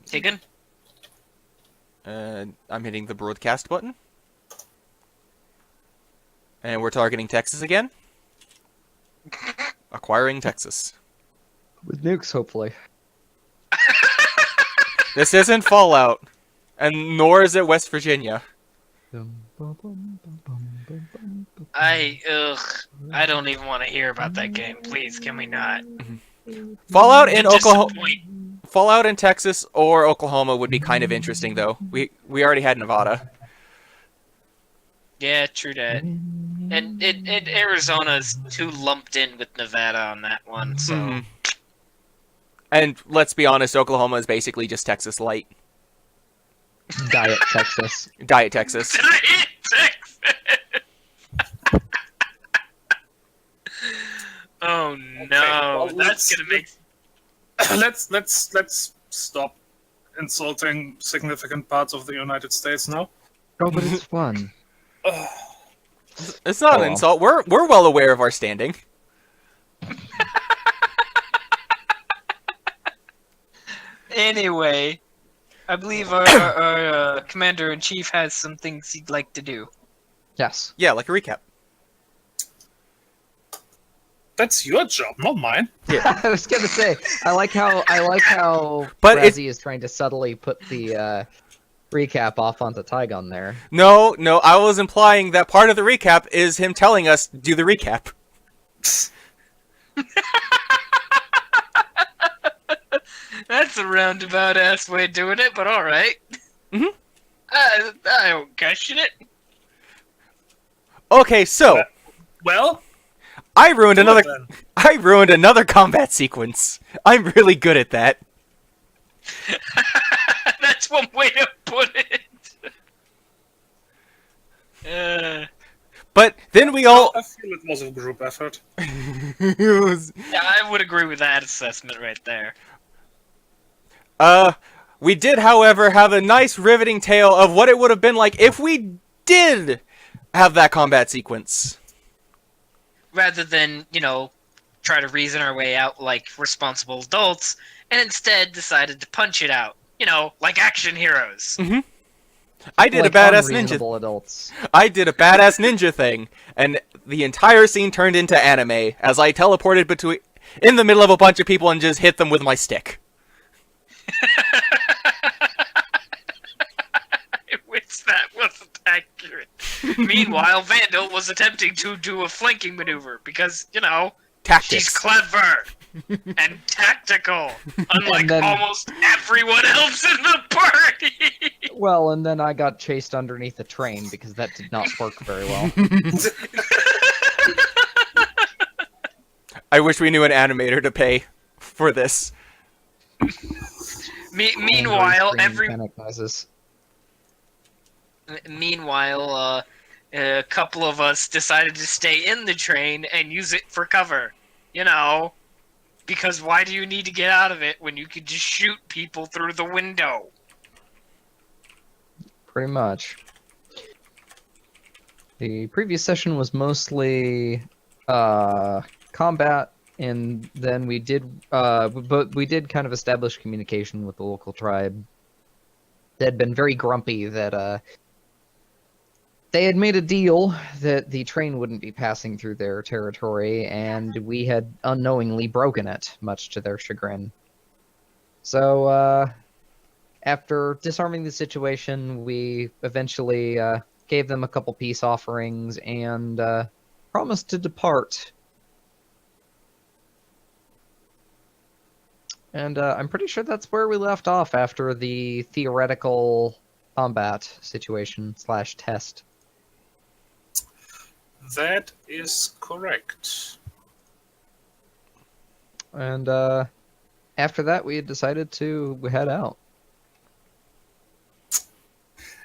Taken? I'm hitting the broadcast button. And we're targeting Texas again. Acquiring Texas. With nukes, hopefully. This isn't Fallout. And nor is it West Virginia. I don't even want to hear about that game. Please, can we not? Fallout in Oklahoma... Disappoint. Fallout in Texas or Oklahoma would be kind of interesting, though. We already had Nevada. Yeah, true that. And Arizona's too lumped in with Nevada on that one, so... Mhm. And let's be honest, Oklahoma is basically just Texas light. Diet Texas. Diet Texas. Texas! Oh no, well, that's gonna make... let's stop insulting significant parts of the United States now. Oh, but it's fun. It's not an insult. We're well aware of our standing. Anyway, I believe our commander-in-chief has some things he'd like to do. Yes. Yeah, like a recap. That's your job, not mine. I was gonna say, I like how But Razzie is trying to subtly put the recap off onto Tygon there. No, I was implying that part of the recap is him telling us do the recap. That's a roundabout-ass way of doing it, but alright. Mhm. I don't question it. Okay, so Well, I ruined do it another. then. I ruined another combat sequence. I'm really good at that. That's one way to put it. But then we all. I feel it was a group effort. It was- Yeah, I would agree with that assessment right there. we did, however, have a nice riveting tale of what it would have been like if we did have that combat sequence. Rather than, try to reason our way out like responsible adults, and instead decided to punch it out. Like action heroes. I did Like a badass ninja. unreasonable adults. I did a badass ninja thing, and the entire scene turned into anime as I teleported in the middle of a bunch of people and just hit them with my stick. I wish that wasn't accurate. Meanwhile, Vandal was attempting to do a flanking maneuver because, Tactics. she's clever and tactical, unlike And then- almost everyone else in the party. Well, and then I got chased underneath a train because that did not work very well. I wish we knew an animator to pay for this. Meanwhile, Angry screaming panic noises. a couple of us decided to stay in the train and use it for cover. Because why do you need to get out of it when you could just shoot people through the window? Pretty much. The previous session was mostly combat, and then we did kind of establish communication with the local tribe. They had been very grumpy that they had made a deal that the train wouldn't be passing through their territory, and we had unknowingly broken it, much to their chagrin. So, after disarming the situation, we eventually gave them a couple peace offerings and promised to depart. And I'm pretty sure that's where we left off after the theoretical combat situation / test. That is correct. And after that, we had decided to head out.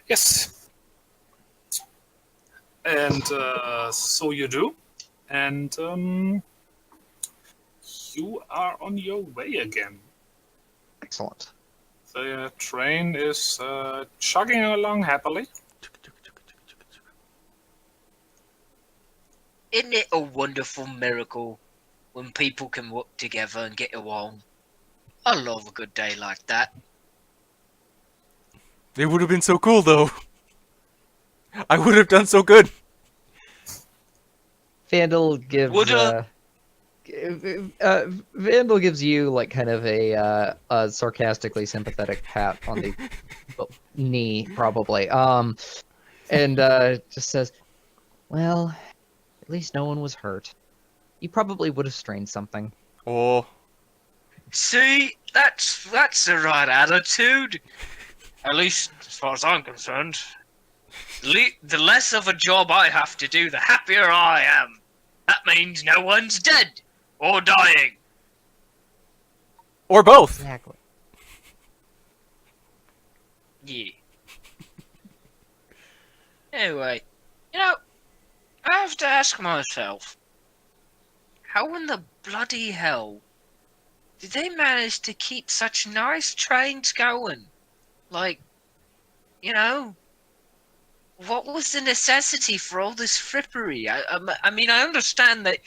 Yes. And so you do. And you are on your way again. Excellent. The train is chugging along happily. Isn't it a wonderful miracle when people can work together and get along? I love a good day like that. It would have been so cool, though. I would have done so good. Vandal gives Woulda. Vandal gives you like kind of a sarcastically sympathetic pat on the knee, probably. And just says, "Well, at least no one was hurt. You probably would have strained something." Oh, See, that's the right attitude. At least as far as I'm concerned. The less of a job I have to do, the happier I am. That means no one's dead or dying. or both. Exactly. Yeah. Anyway, I have to ask myself, how in the bloody hell did they manage to keep such nice trains going? Like, what was the necessity for all this frippery? I mean, I understand that,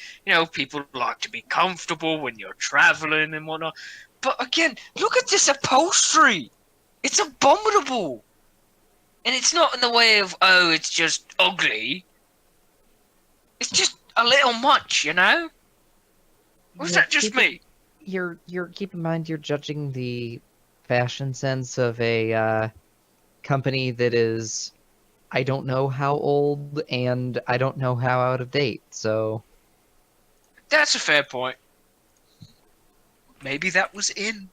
people like to be comfortable when you're traveling and whatnot. But again, look at this upholstery. It's abominable. And it's not in the way of, oh, it's just ugly. It's just a little much, Or is Yeah, that just me? You're keep in mind you're judging the fashion sense of a company that is, I don't know how old and I don't know how out of date. So That's a fair point. Maybe that was in.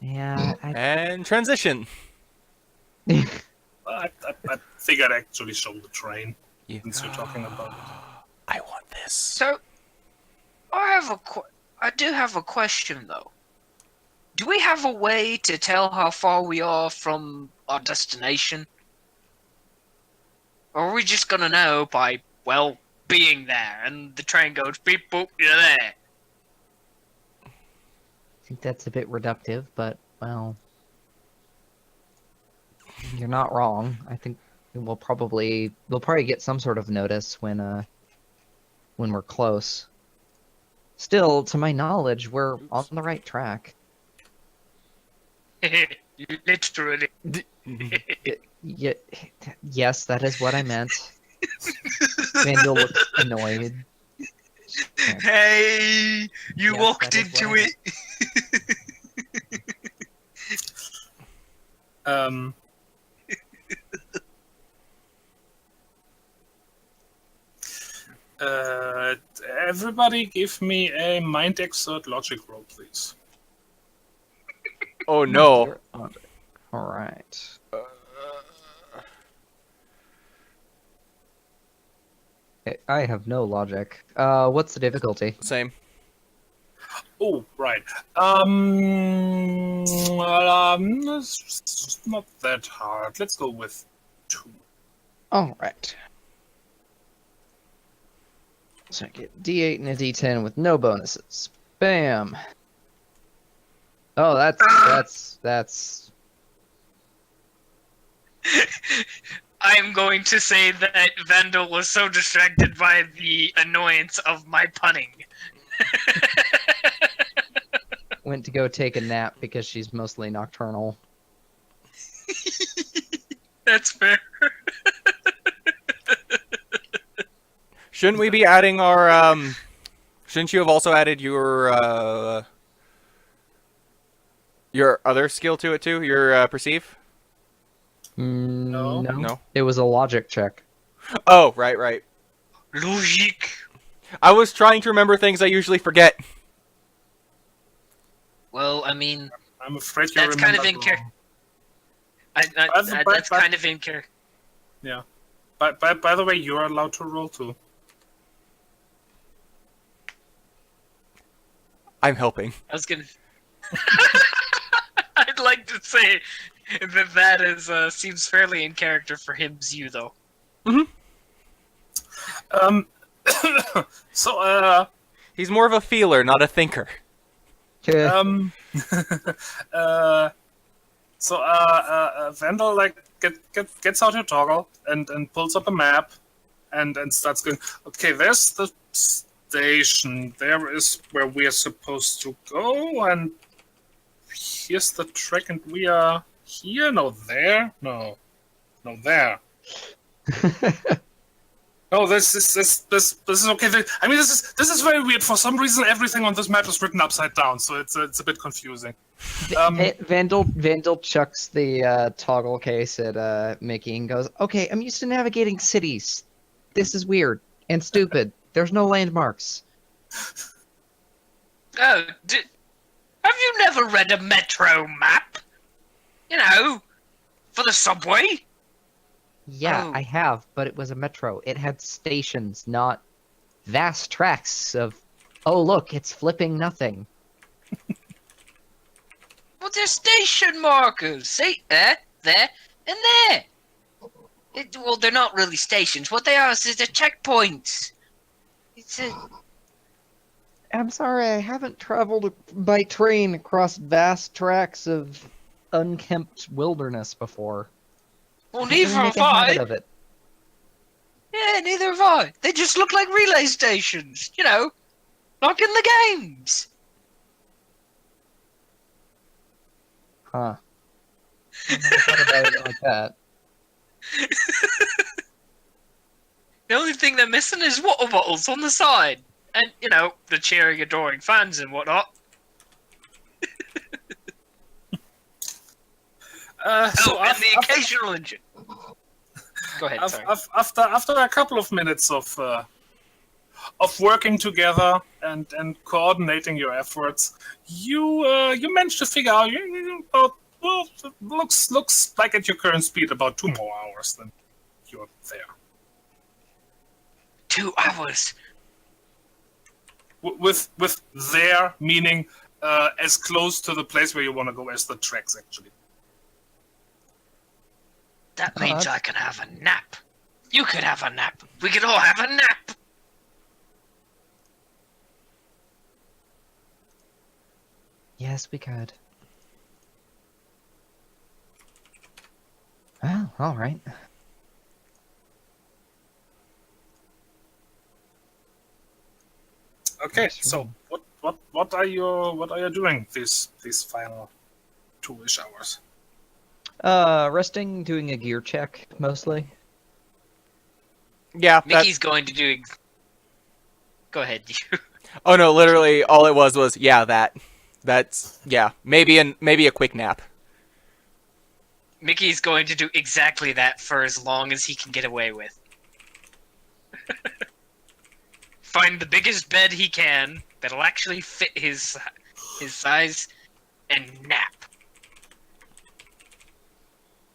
yeah, And transition. I think I'd actually show the train, Yeah. since you're talking about it. I want this. So, I do have a question though. Do we have a way to tell how far we are from our destination? Or are we just gonna know by, well, being there, and the train goes beep boop, you're there? I think that's a bit reductive, but well, you're not wrong. I think we'll probably get some sort of notice when we're close. Still, to my knowledge, we're on the right track. Literally. Yes, that is what I meant. Vandal looks annoyed. Hey, you Yes, walked that is what into I it. Everybody give me a mind exert logic roll, please. Oh no. All right. I have no logic. What's the difficulty? Same. Oh, right. It's not that hard. Let's go with 2. All right. So I get D8 and a D10 with no bonuses. Bam. Oh, that's. I'm going to say that Vandal was so distracted by the annoyance of my punning. Went to go take a nap because she's mostly nocturnal. That's fair. Shouldn't we be adding our, shouldn't you have also added your other skill to it too? Your, perceive? No. No? It was a logic check. Oh, right. Logic. I was trying to remember things I usually forget. Well, I mean, I'm afraid you that's kind of remembered in character. wrong. That's kind of in character. Yeah. By the way, you're allowed to roll too. I'm helping. I was gonna. I'd like to say that is seems fairly in character for you though. So, He's more of a feeler, not a thinker. Okay. Vandal, like, gets out her toggle and pulls up a map and starts going. Okay, there's the station. There is where we are supposed to go, and here's the track, and we are here. No, there. No, there. No, this is okay. I mean, this is very weird. For some reason, everything on this map is written upside down, so it's a bit confusing. Vandal chucks the toggle case at Mickey and goes, "Okay, I'm used to navigating cities. This is weird and stupid. There's no landmarks." Oh, have you never read a metro map? You know, for the subway? Yeah, Oh. I have, but it was a metro. It had stations, not vast tracts of, oh look, it's flipping nothing. Well, they're station markers. See, there, and there. Well, they're not really stations. What they are is they're checkpoints. It's a... I'm sorry, I haven't traveled by train across vast tracts of unkempt wilderness before. Well, I neither didn't make have a habit I. of it. Yeah, neither have I. They just look like relay stations, you know, like in the games. Huh. I never thought about it like that. The only thing they're missing is water bottles on the side. And, you know, the cheering, adoring fans and whatnot. So And the occasional engine. Go ahead, sorry. after a couple of minutes of working together and coordinating your efforts, you managed to figure out about, well, it looks like at your current speed about 2 more hours than you're there. 2 hours. With there meaning as close to the place where you want to go as the tracks actually. That means I can have a nap. You could have a nap. We could all have a nap. Yes, we could. Well, alright. Okay, so what are you doing these final 2-ish hours? Resting, doing a gear check, mostly. Yeah. Mickey's going to do... Go ahead, you. Oh no, literally all it was yeah, that's yeah, maybe a quick nap. Mickey's going to do exactly that for as long as he can get away with. Find the biggest bed he can that'll actually fit his size and nap.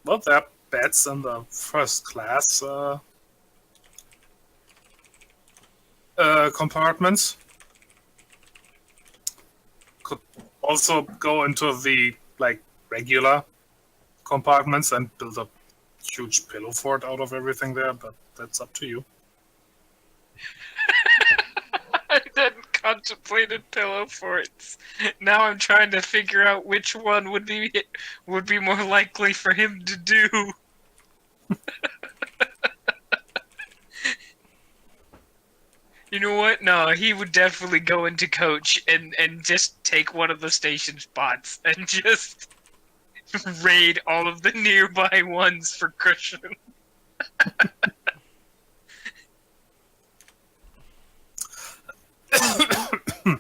Well, there are beds in the first class compartments. Could also go into the regular compartments and build a huge pillow fort out of everything there, but that's up to you. I hadn't contemplated pillow forts. Now I'm trying to figure out which one would be more likely for him to do. You know what? No, he would definitely go into coach and just take one of the station spots and just raid all of the nearby ones for cushion.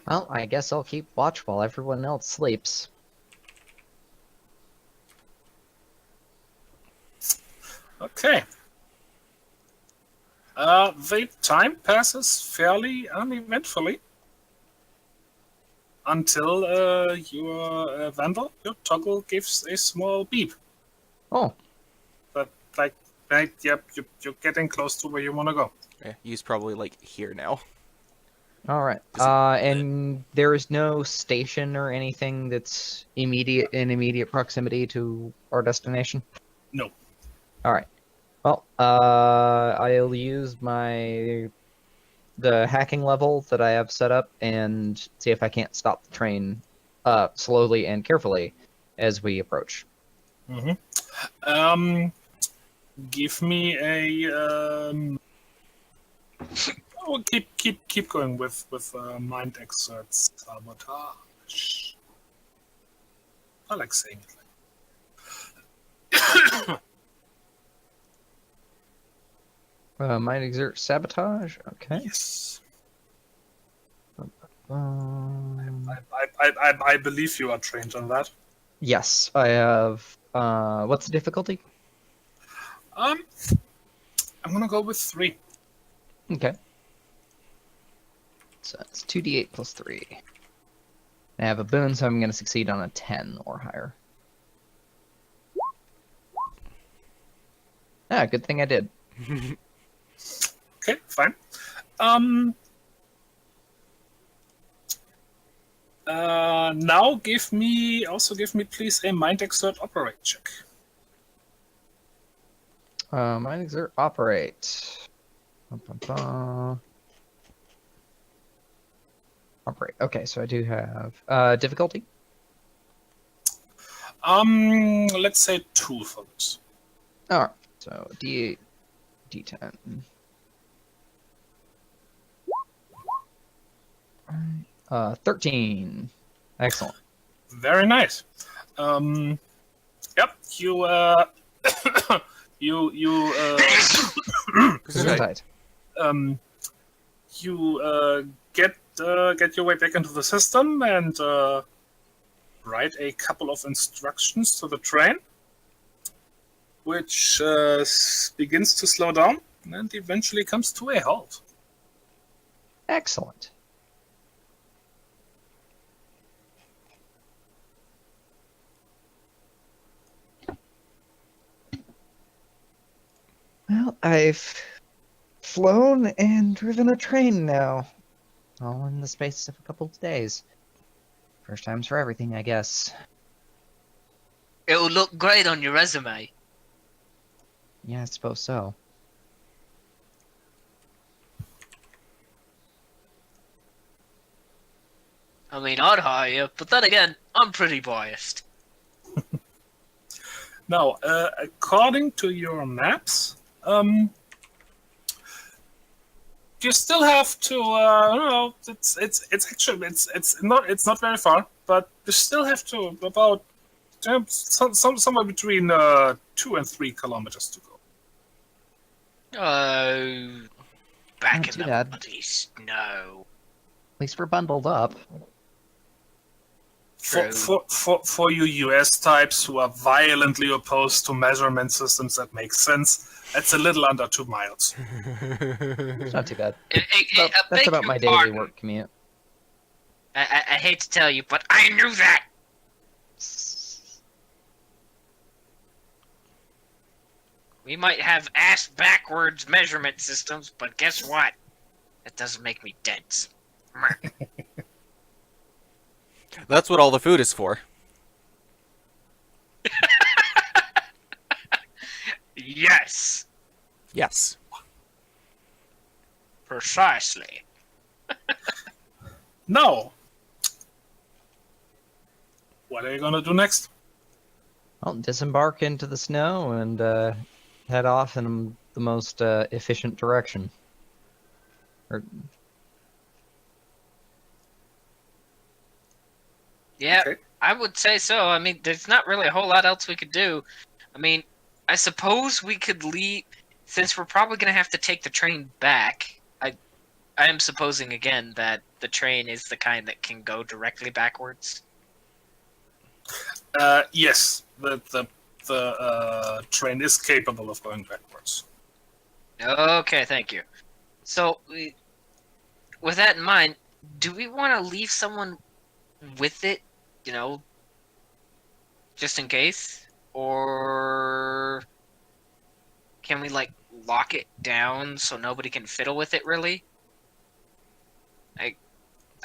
Well, I guess I'll keep watch while everyone else sleeps. Okay. The time passes fairly uneventfully until your Vandal, your toggle gives a small beep. Oh, But yep, you're getting close to where you want to go. Yeah, he's probably here now. alright. And there is no station or anything that's in immediate proximity to our destination? No. Alright. Well, I'll use the hacking level that I have set up and see if I can't stop the train slowly and carefully as we approach. Mm-hmm. give me a. Oh, keep going with mind exert sabotage. I like saying it. Might exert sabotage. Okay. Yes. Um, I believe you are trained on that. yes, I have. What's the difficulty? I'm gonna go with 3. Okay. So it's 2d8 plus 3. I have a boon, so I'm going to succeed on a 10 or higher. Ah, good thing I did. Okay, fine. Now give me please a mind exert operate check. Mind exert operate. Ba-ba-ba. Operate. Okay, so I do have difficulty. Let's say 2 for this. Alright, so d8, d10. 13. Excellent. Very nice. Yep, you Gesundheit. you get your way back into the system and write a couple of instructions to the train, which begins to slow down and eventually comes to a halt. Excellent. Well, I've flown and driven a train now. All in the space of a couple of days. First times for everything, I guess. It will look great on your resume. Yeah, I suppose so. I mean, I'd hire you, but then again, I'm pretty biased. Now, according to your maps, you still have to. It's not very far, but you still have to about somewhere between 2 and 3 kilometers to go. Back Not in too the bad. bloody snow. At least we're bundled up. True. For you US types who are violently opposed to measurement systems that make sense, that's a little under 2 miles. It's not too bad. I That's beg about your my daily pardon. work commute. I hate to tell you, but I knew that! We might have ass-backwards measurement systems, but guess what? That doesn't make me dense. That's what all the food is for. Yes! Yes. Precisely. Now, what are you gonna do next? I'll disembark into the snow and head off in the most efficient direction. Yeah, Okay. I would say so. I mean, there's not really a whole lot else we could do. I mean, I suppose we could leave, since we're probably going to have to take the train back. I am supposing again that the train is the kind that can go directly backwards. Yes, the train is capable of going backwards. Okay, thank you. So, with that in mind, do we want to leave someone with it, you know, just in case? Or can we, like, lock it down so nobody can fiddle with it, really?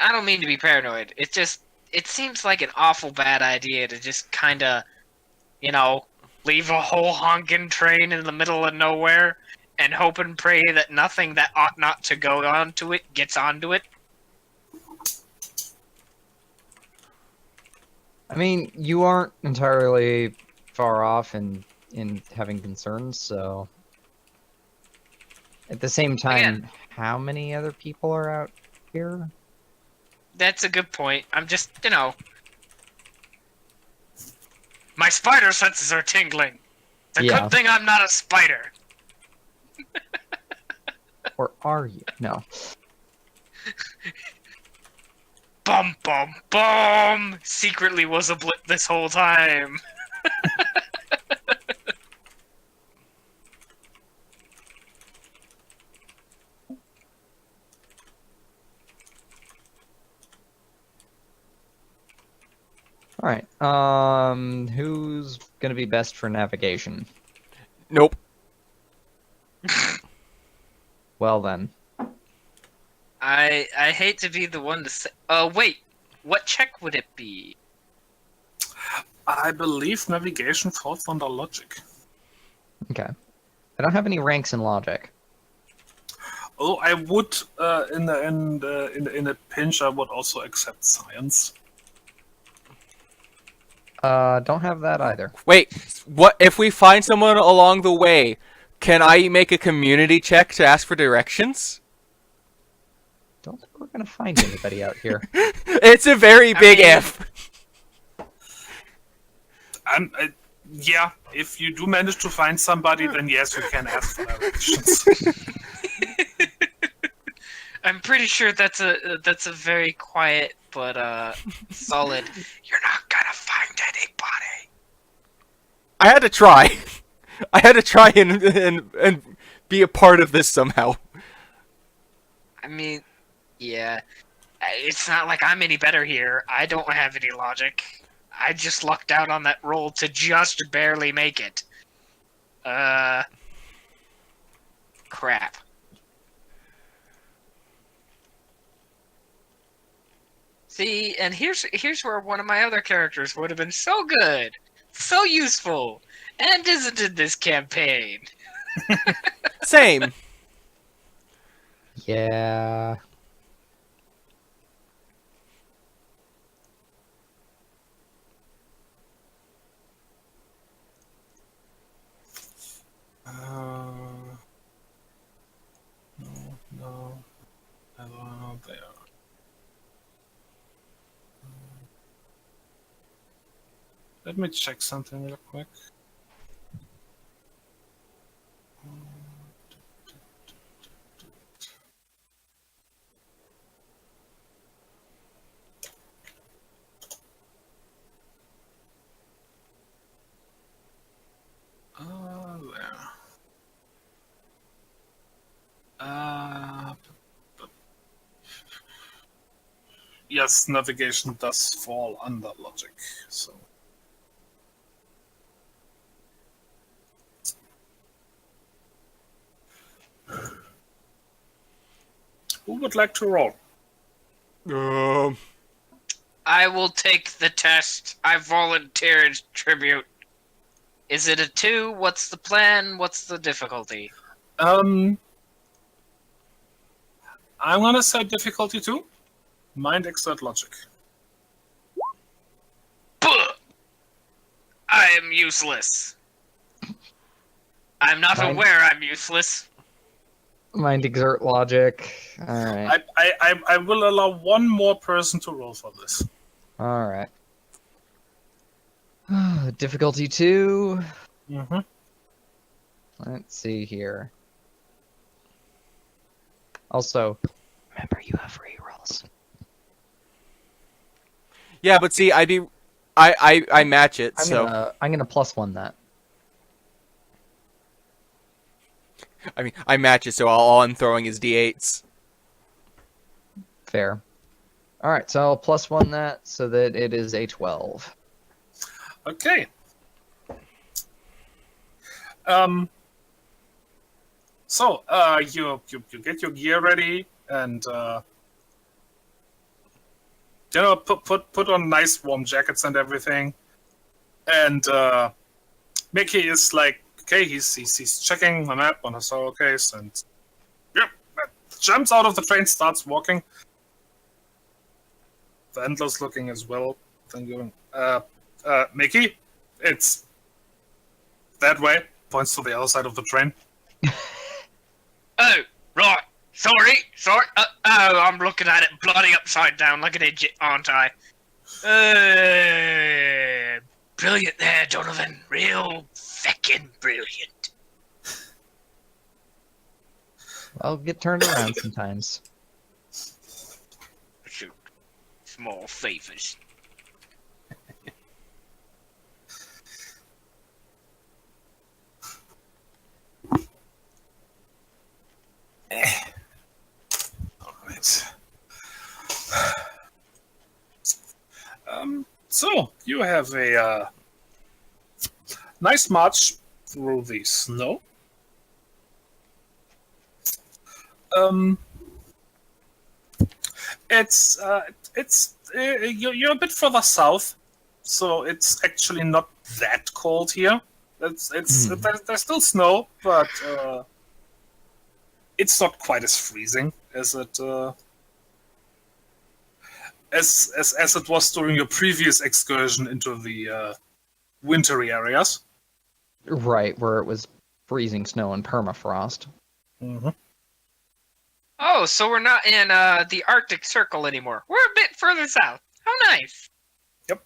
I don't mean to be paranoid. It seems like an awful bad idea to just kind of, you know, leave a whole honking train in the middle of nowhere and hope and pray that nothing that ought not to go onto it gets onto it. I mean, you aren't entirely far off in in having concerns. So at the same time, Again. how many other people are out here? That's a good point. I'm just, my spider senses are tingling. It's a Yeah. good thing I'm not a spider. Or are you? No. Bum bum bum! Secretly was a blip this whole time. All right. Who's gonna be best for navigation? Nope. Well then. I hate to be the one to say. Wait. What check would it be? I believe navigation falls under logic. Okay. I don't have any ranks in logic. Oh, I would in a pinch. I would also accept science. Don't have that either. Wait, what if we find someone along the way? Can I make a community check to ask for directions? Don't think we're gonna find anybody out here. It's a very big mean- if. Yeah, if you do manage to find somebody, then yes, you can ask for directions. I'm pretty sure that's a very quiet but solid. You're not gonna find anybody. I had to try. I had to try and be a part of this somehow. I mean, yeah. It's not like I'm any better here. I don't have any logic. I just lucked out on that roll to just barely make it. Crap. See, and here's where one of my other characters would have been so good, so useful, and isn't in this campaign. Same. Yeah. No. Hello there. Let me check something real quick. There. Yes, navigation does fall under logic, so. Who would like to roll? I will take the test. I volunteer as tribute. Is it a 2? What's the plan? What's the difficulty? I'm gonna say difficulty 2. Mind exert logic. Buh! I am useless. I'm not Fine. aware I'm useless. Mind exert logic. Alright. I will allow one more person to roll for this. Alright. Difficulty 2. Mm-hmm. Let's see here. Also, remember you have rerolls. Yeah, but see, I match it, so I'm gonna +1 that. I mean, I match it, so all I'm throwing is d8s. Fair. Alright, so I'll +1 that so that it is a 12. Okay. So you get your gear ready and put on nice warm jackets and everything. And Mickey is like, okay, he's checking the map on his solo case and jumps out of the train, starts walking. Vandal's looking as well. Then going, Mickey, it's That way. Points to the other side of the train. Oh, right. Sorry. Oh, I'm looking at it bloody upside down like an idiot, aren't I? Brilliant there, Donovan. Real feckin' brilliant. I'll get turned around sometimes. Shoot. Small favors. Alright. So, you have a nice march through the snow. You're a bit further south, so it's actually not that cold here. There's still snow, but it's not quite as freezing as it as it was during your previous excursion into the wintry areas. Right, where it was freezing snow and permafrost. Mm-hmm. Oh, so we're not in the Arctic Circle anymore. We're a bit further south. How nice. Yep.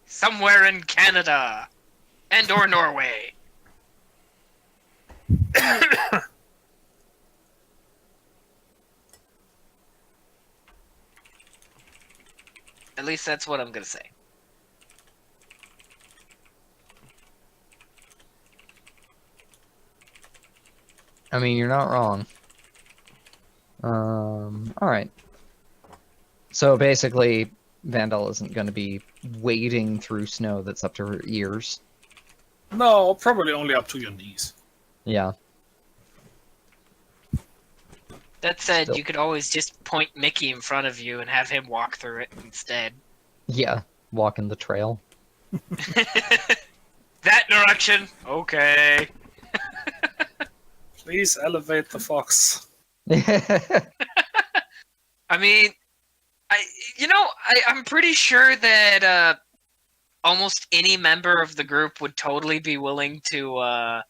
Somewhere in Canada. And or Norway. At least that's what I'm gonna say. I mean, you're not wrong. Alright. So basically, Vandal isn't going to be wading through snow that's up to her ears. No, probably only up to your knees. Yeah. That said, Still. you could always just point Mickey in front of you and have him walk through it instead. Yeah, walking the trail. That direction? Okay. Please elevate the fox. I mean, I'm pretty sure that almost any member of the group would totally be willing to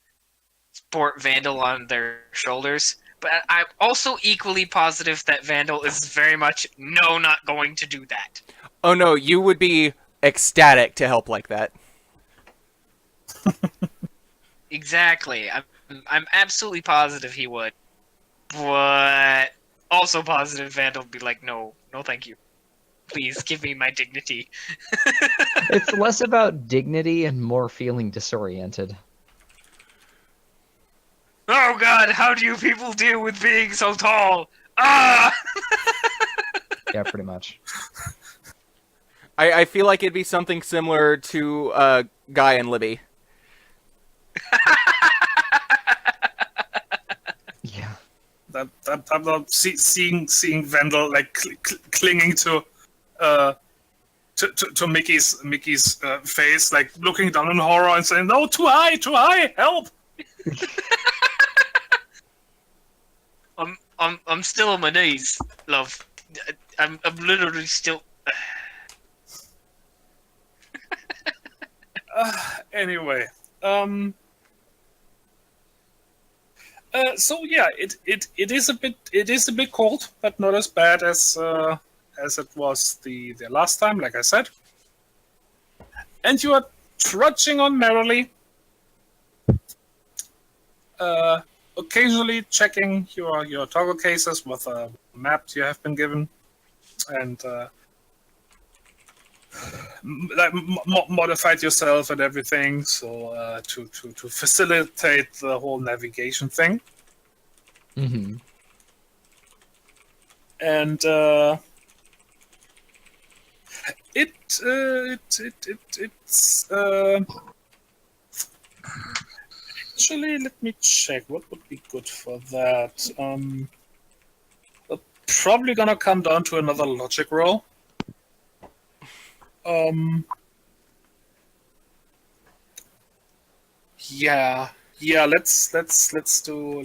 sport Vandal on their shoulders. But I'm also equally positive that Vandal is very much not going to do that. Oh no, you would be ecstatic to help like that. Exactly. I'm absolutely positive he would. But also positive Vandal would be like, no, thank you. Please give me my dignity. It's less about dignity and more feeling disoriented. Oh god, how do you people deal with being so tall? Ah! Yeah, pretty much. I feel like it'd be something similar to Guy and Libby. Yeah. I'm not seeing Vandal like clinging to Mickey's face, like looking down in horror and saying, "No, too high, help!" I'm still on my knees, love. I'm literally still. Anyway, so yeah, it is a bit cold, but not as bad as it was the last time, like I said. And you are trudging on merrily, occasionally checking your toggle cases with a map you have been given, and modified yourself and everything, so to facilitate the whole navigation thing. Mm-hmm. And it's actually, let me check what would be good for that. We're probably gonna come down to another logic roll. Yeah. Let's do.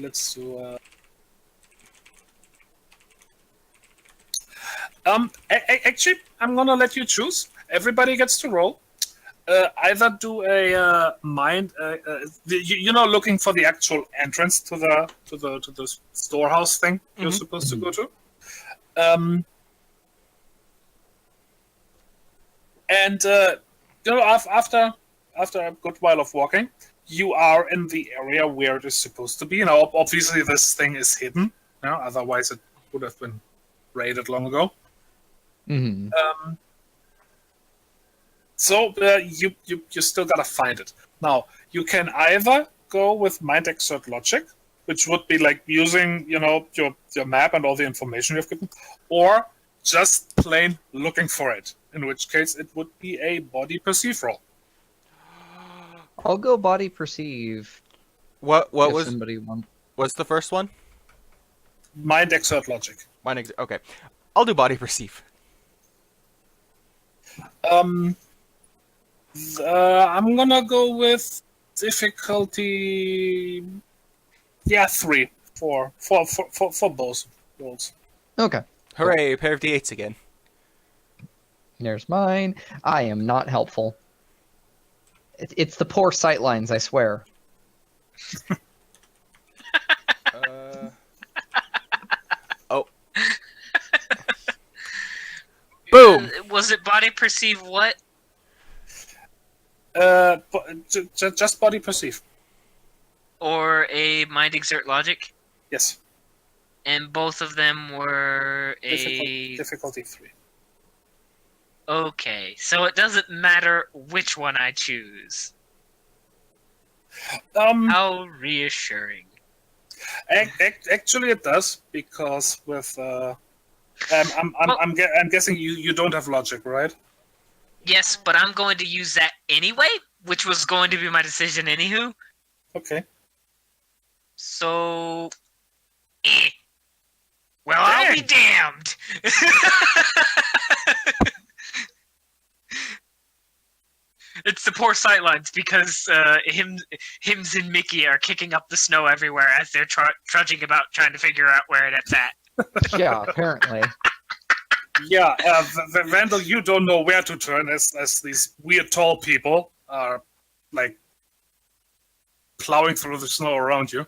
Actually, I'm gonna let you choose. Everybody gets to roll. Either do a mind, looking for the actual entrance to the storehouse thing you're supposed to go to. And after a good while of walking, you are in the area where it is supposed to be. Now, obviously, this thing is hidden. Otherwise, it would have been raided long ago. Mm-hmm. So you still gotta find it. Now, you can either go with mind exert logic, which would be like using your map and all the information you've given, or just plain looking for it. In which case, it would be a body perceive roll. I'll go body perceive. What if was somebody wants. what's the first one? Mind exert logic. Okay, I'll do body perceive. I'm gonna go with difficulty. Yeah, 3 for both rolls. Okay. Hooray, a pair of d8s again. There's mine. I am not helpful. It's the poor sightlines, I swear. Oh. Boom! Was it body perceive what? Just body perceive. Or a mind exert logic? Yes. And both of them were Difficulty 3. Okay, so it doesn't matter which one I choose. How reassuring. Actually, it does, because with I'm guessing you don't have logic, right? Yes, but I'm going to use that anyway, which was going to be my decision anywho. Okay. So, well, I'll be damned. It's the poor sightlines because Hims and Mickey are kicking up the snow everywhere as they're trudging about trying to figure out where it's at. Yeah, apparently. Yeah, Vandal, you don't know where to turn as these weird tall people are like plowing through the snow around you.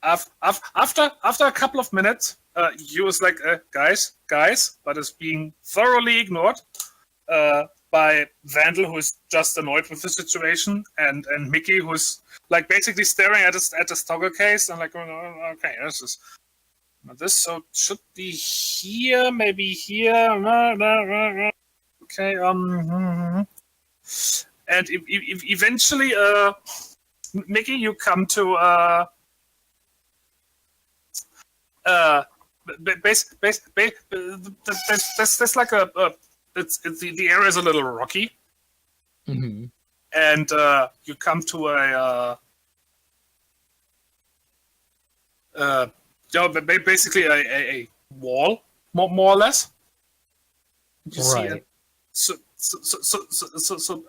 After a couple of minutes, you was like, guys, but it's being thoroughly ignored by Vandal, who is just annoyed with the situation, and Mickey, who's like basically staring at his toggle case and like, oh, okay, this so should be here, maybe here. Okay, and eventually, Mickey, you come to there's like the area is a little rocky, Mm-hmm. and you come to basically a wall, more or less. You see it. So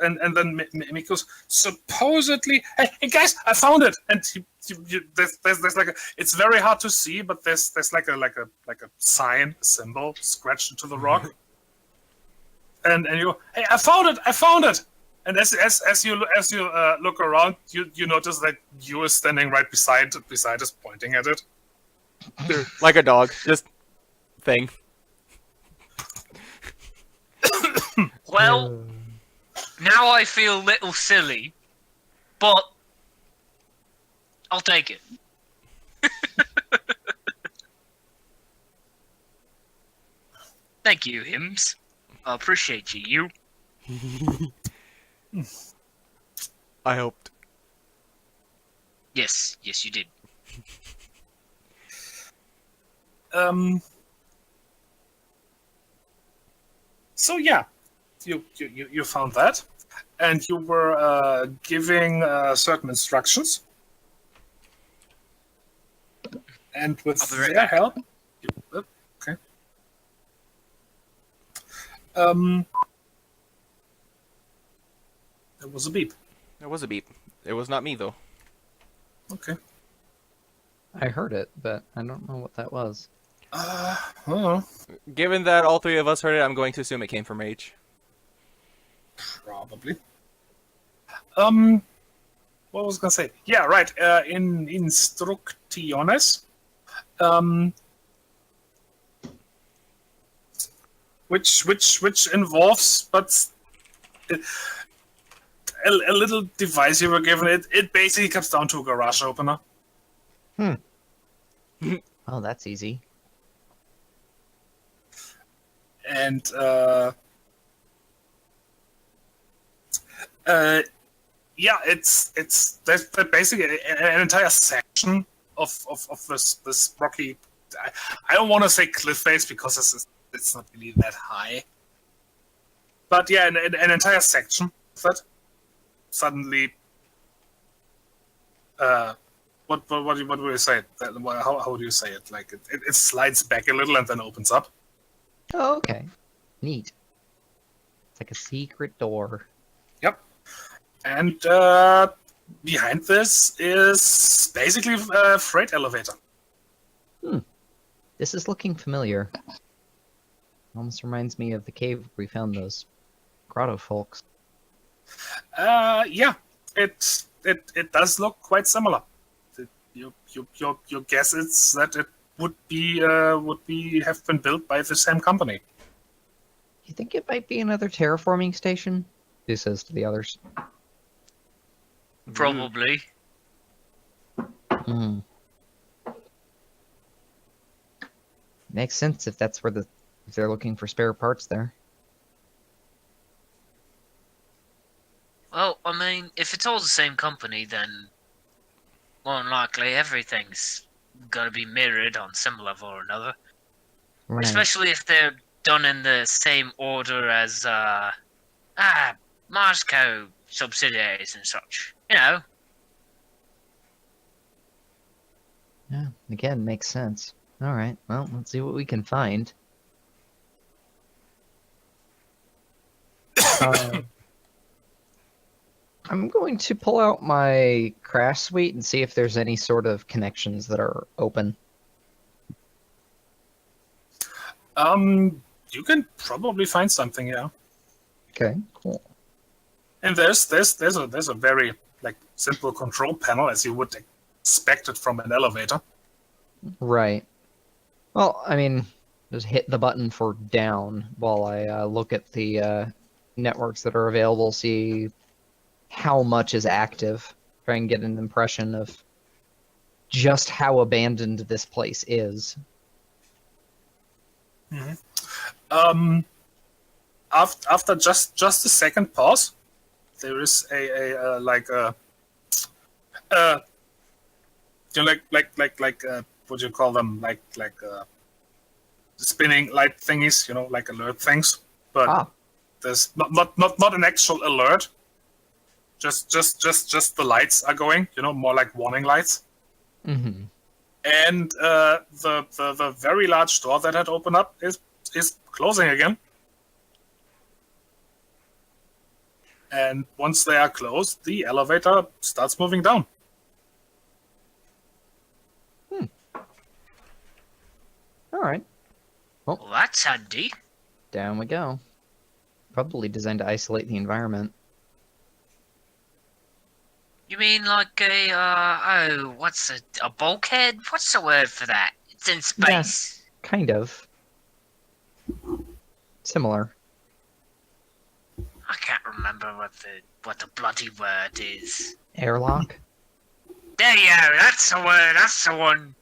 and then Mick goes, supposedly, hey guys, I found it, and there's like it's very hard to see, but there's like a sign, a symbol scratched into the rock, and you go, hey, I found it, and as you look around, you notice that you are standing right beside us, pointing at it, Like a dog, just thing. Well, now I feel a little silly, but I'll take it. Thank you, Hims. I appreciate you. I hoped. Yes, you did. So yeah, you found that, and you were giving certain instructions, and with I'll be right their back. help, okay. There was a beep. There was a beep. It was not me, though. Okay. I heard it, but I don't know what that was. I don't know. Given that all three of us heard it, I'm going to assume it came from H. Probably. What was I gonna say? Yeah, right. In instrucciones, which involves, but a little device you were given. It basically comes down to a garage opener. Oh, that's easy. And yeah, it's there's basically an entire section of this rocky. I don't want to say cliff face because it's not really that high. But yeah, an entire section of it suddenly. What do you say? How do you say it? Like it slides back a little and then opens up. Oh, okay. Neat. It's like a secret door. Yep. And behind this is basically a freight elevator. This is looking familiar. Almost reminds me of the cave where we found those grotto folks. Yeah, it does look quite similar. Your guess is that it would be have been built by the same company. You think it might be another terraforming station? He says to the others. Probably. Hmm. Makes sense if that's where if they're looking for spare parts there. Well, I mean, if it's all the same company, then more than likely everything's gonna be mirrored on some level or another. Right. Especially if they're done in the same order as Moscow subsidiaries and such. You know. Yeah, again, makes sense. Alright, well, let's see what we can find. I'm going to pull out my crash suite and see if there's any sort of connections that are open. You can probably find something, yeah. Okay, cool. And there's a very like simple control panel as you would expect it from an elevator. Right. Well, I mean, just hit the button for down while I look at the networks that are available, see how much is active, try and get an impression of just how abandoned this place is. After just a second pause, there is a you know, like what do you call them, like spinning light thingies, you know, like alert things, but there's not an actual alert. Just the lights are going, you know, more like warning lights. Mm-hmm. And the very large door that had opened up is closing again. And once they are closed, the elevator starts moving down. All right. Well, that's handy. Down we go. Probably designed to isolate the environment. You mean like what's a bulkhead? What's the word for that? It's in space. Yeah, kind of. Similar. I can't remember what the bloody word is. Airlock? There you go. That's the word. That's the one.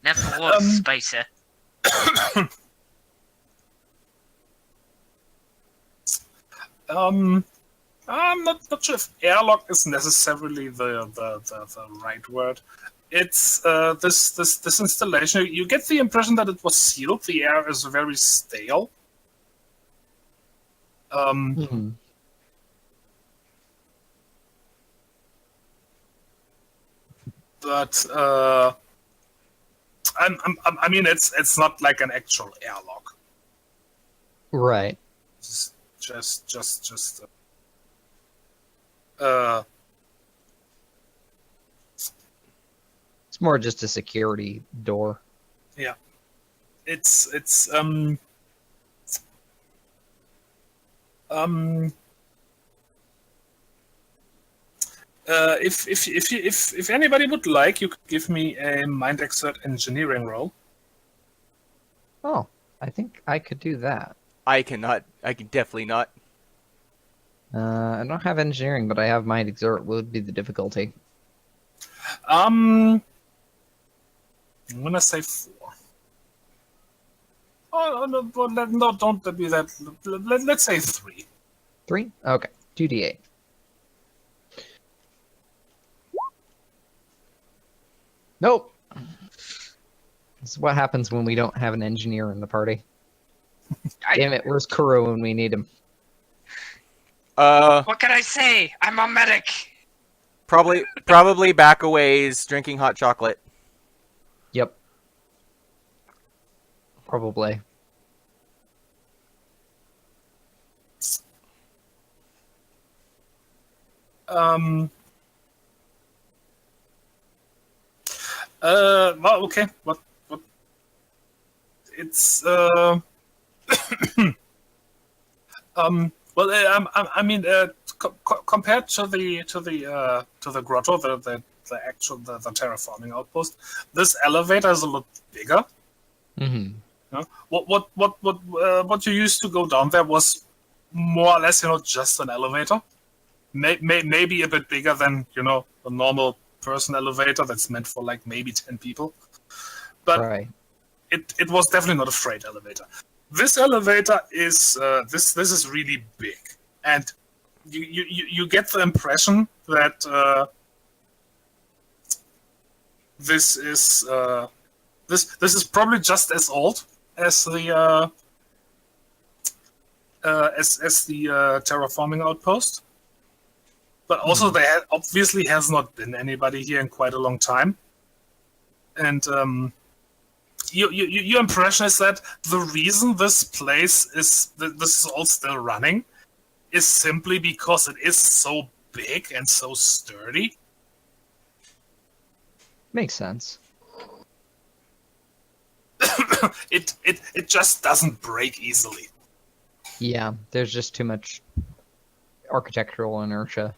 Never was a spacer. I'm not sure if airlock is necessarily the right word. It's this installation. You get the impression that it was sealed. The air is very stale. But I mean, it's not like an actual airlock. Right. It's just more just a security door. It's if anybody would like, you could give me a mind exert engineering roll. Oh, I think I could do that. I cannot. I can definitely not. I don't have engineering, but I have mind exert. What would be the difficulty? I'm gonna say 4. Oh no, don't be that. Let's say 3. 3? Okay, 2d8. Nope. This is what happens when we don't have an engineer in the party. Damn it, where's Kuro when we need him? What can I say? I'm a medic. Probably back a ways drinking hot chocolate. Yep. Probably. Well, okay. What? It's Well, I mean, compared to the grotto, the actual the terraforming outpost, this elevator is a lot bigger. Mm-hmm. You know? What you used to go down there was more or less, just an elevator. Maybe a bit bigger than the normal person elevator that's meant for like maybe 10 people, but Right. it was definitely not a freight elevator. This elevator is this is really big, and you get the impression that this is probably just as old as the as the terraforming outpost, but also there obviously has not been anybody here in quite a long time, and your impression is that the reason this place this is all still running is simply because it is so big and so sturdy. Makes sense. It just doesn't break easily. Yeah, there's just too much architectural inertia.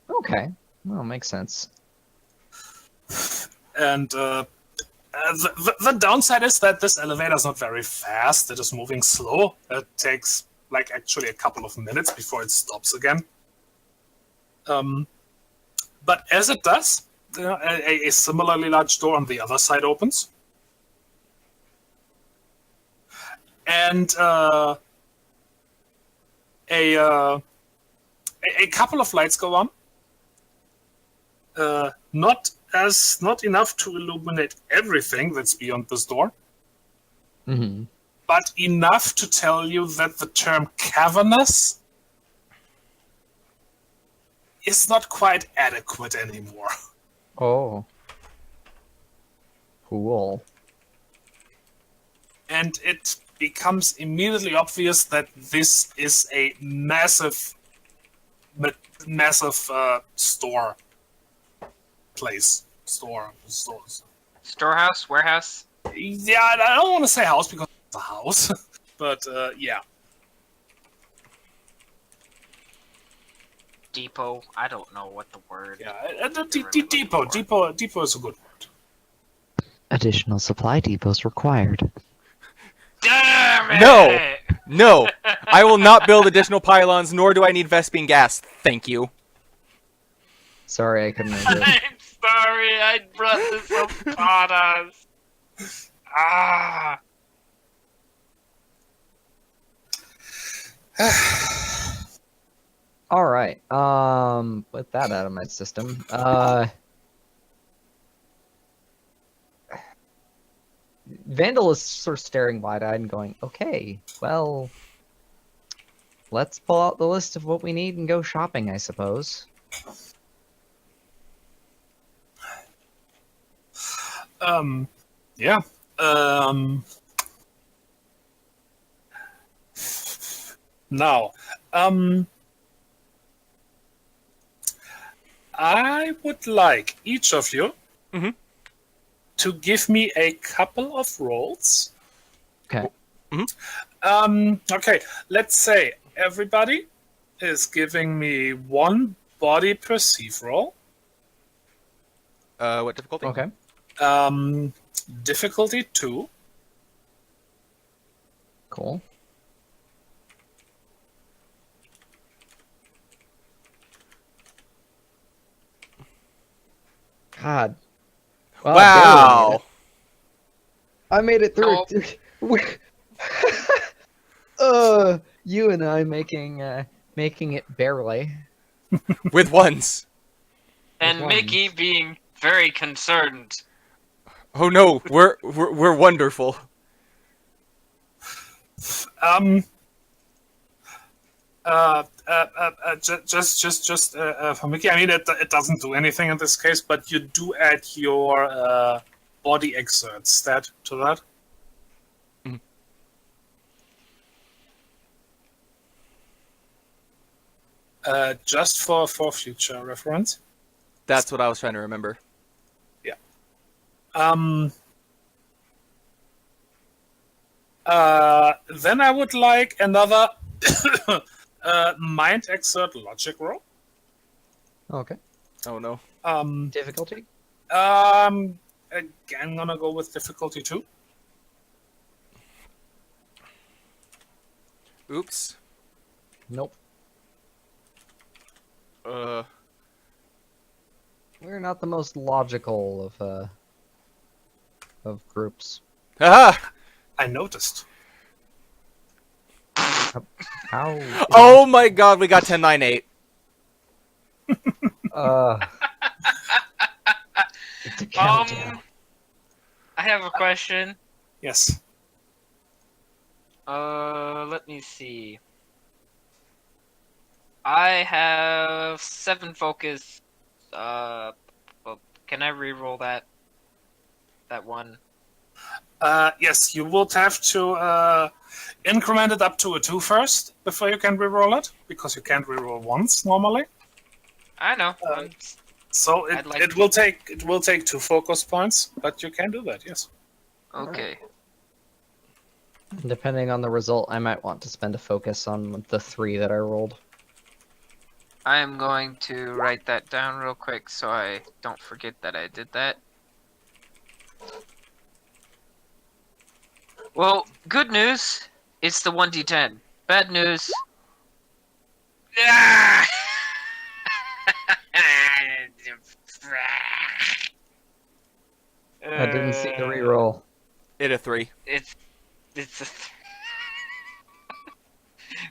Okay. Well, makes sense. And the downside is that this elevator is not very fast. It is moving slow. It takes like actually a couple of minutes before it stops again. But as it does, a similarly large door on the other side opens. And a couple of lights go on. Not enough to illuminate everything that's beyond this door, Mm-hmm. but enough to tell you that the term cavernous is not quite adequate anymore. Oh. Cool. And it becomes immediately obvious that this is a massive store place. Stores. Storehouse, warehouse. Yeah, I don't want to say house because it's a house, but yeah. Depot. I don't know what the word. Yeah, depot is a good word. Additional supply depots required. Damn it! No, I will not build additional pylons, nor do I need Vespine gas. Thank you. Sorry, I couldn't answer. I'm sorry, I brought this upon us. Ah. All right. With that out of my system, Vandal is sort of staring wide-eyed and going, "Okay, well, let's pull out the list of what we need and go shopping, I suppose." Yeah. Now, I would like each of you Mhm. to give me a couple of rolls. Okay. Okay, let's say everybody is giving me one body perceive roll. What difficulty? Okay. Difficulty 2. Cool. God. Well, Wow. I made it through. Nope. You and I making it barely. With ones. And With Mickey ones. being very concerned. Oh no, we're wonderful. Just for Mickey, I mean, it doesn't do anything in this case, but you do add your body exert stat to that. Just for future reference. That's what I was trying to remember. Then I would like another mind exert logic roll. Okay. Oh no. Difficulty. Again, I'm gonna go with difficulty 2. Oops. Nope. We're not the most logical of groups. Haha! I noticed. How? Oh my god, we got 10-9-8. It's a countdown. I have a question. Yes. Let me see. I have 7 focus. Can I re-roll that one? Yes, you would have to increment it up to a 2 first before you can reroll it, because you can't reroll once normally. I know. So I'd like it will take 2 focus points, but you can do that. Yes. Okay. Depending on the result, I might want to spend a focus on the 3 that I rolled. I am going to write that down real quick so I don't forget that I did that. Well, good news, it's the 1d10. Bad news. Ah! I didn't see the reroll. It a 3. It's a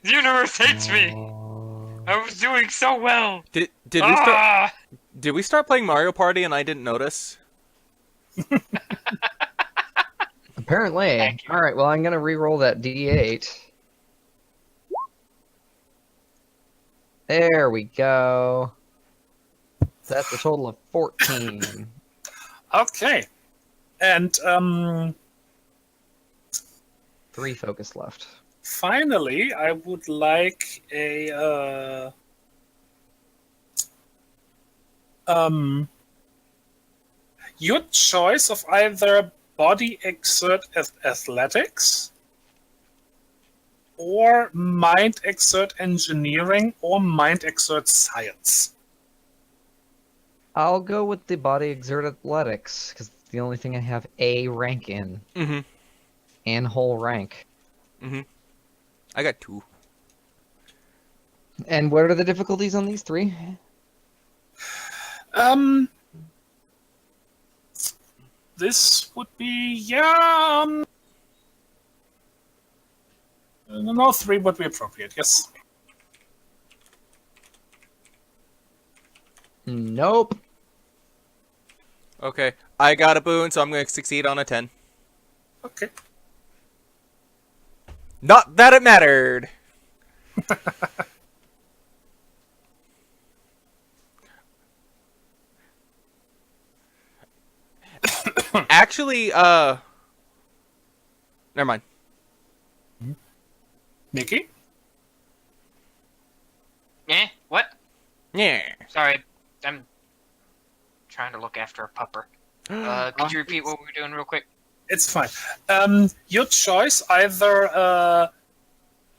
the universe hates me. I was doing so well. Did we start playing Mario Party and I didn't notice? Apparently. Thank you. All right. Well, I'm gonna re-roll that D8. There we go. That's a total of 14. Okay. And 3 focus left. finally, I would like a your choice of either body exert athletics or mind exert engineering or mind exert science. I'll go with the body exert athletics because it's the only thing I have A rank in. Mm-hmm. And whole rank. Mm-hmm. I got 2. And what are the difficulties on these 3? This would be no, 3 would be appropriate. Yes. Nope. Okay. I got a boon, so I'm going to succeed on a 10. Okay. Not that it mattered! Actually, never mind. Mickey? Eh? What? Yeah. Sorry, I'm trying to look after a pupper. Could you repeat what we were doing real quick? It's fine. Your choice, either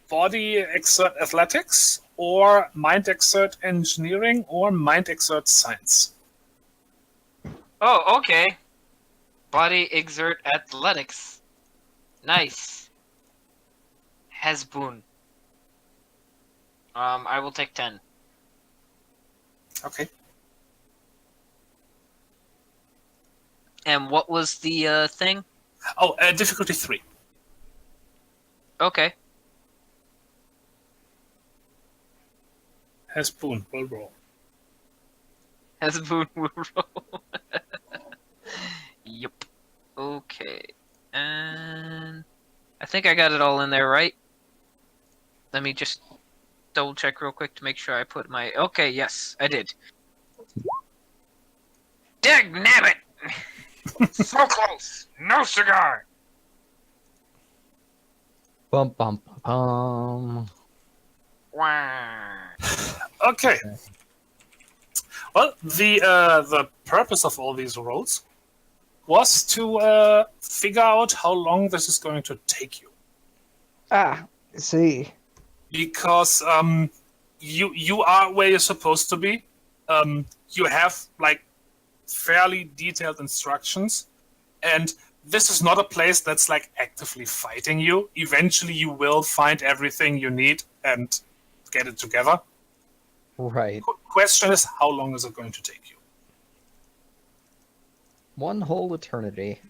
body exert athletics, or mind exert engineering, or mind exert science. Oh, okay. Body exert athletics. Nice. Hasbun. I will take 10. Okay. And what was the thing? Oh, difficulty 3. Okay. Hasbun will roll. Hasbun will roll. Yup. Okay. And I think I got it all in there, right? Let me just double check real quick to make sure I put my... Okay, yes, I did. Dag nabbit! So close! No cigar! Bum bum bum. Wow. Okay. Well, the purpose of all these rolls was to figure out how long this is going to take you. Ah, see. Because you are where you're supposed to be. You have like fairly detailed instructions, and this is not a place that's like actively fighting you. Eventually, you will find everything you need and get it together. Right. Question is, how long is it going to take you? One whole eternity.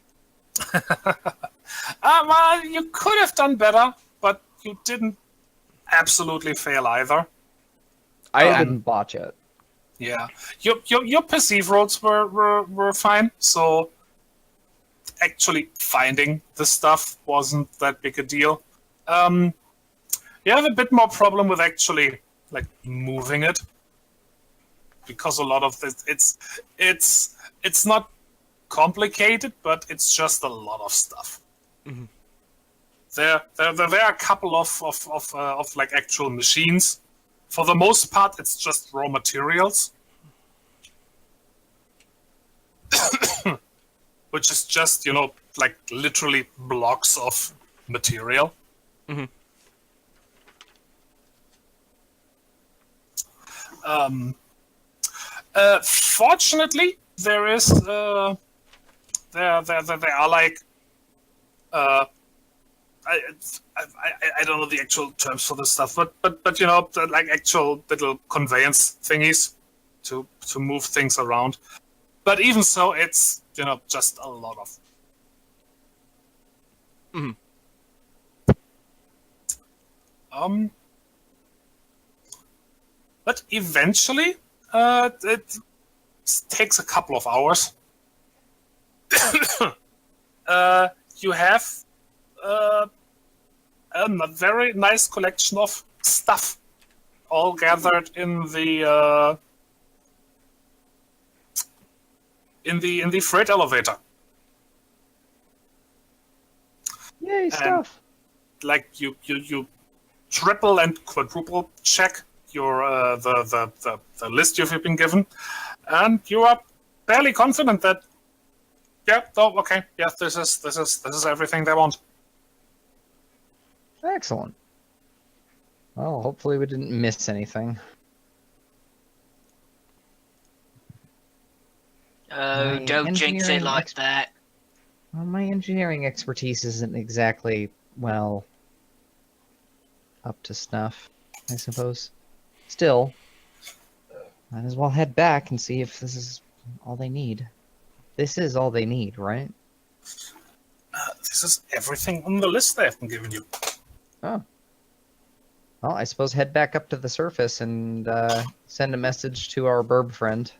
Well, you could have done better, but you didn't absolutely fail either. I didn't botch it. Yeah, your perceive rolls were fine. So actually finding the stuff wasn't that big a deal. You have a bit more problem with actually like moving it, because a lot of this it's not complicated, but it's just a lot of stuff. Mhm. There are a couple of like actual machines. For the most part, it's just raw materials, which is just, like literally blocks of material. Mhm. Fortunately, there is there are like I don't know the actual terms for this stuff, but like actual little conveyance thingies to move things around. But even so, it's just a lot of. Mhm. But eventually, it takes a couple of hours. You have a very nice collection of stuff, all gathered in the freight elevator. Yay, stuff. Like you triple and quadruple check your the list you've been given, and you are fairly confident that this is everything they want. Excellent. Well, hopefully we didn't miss anything. Oh, My don't jinx it engineering like that. Well, my engineering expertise isn't exactly, well, up to snuff, I suppose. Still, might as well head back and see if this is all they need. This is all they need, right? This is everything on the list they've been giving you. Oh. Well, I suppose head back up to the surface and send a message to our burb friend.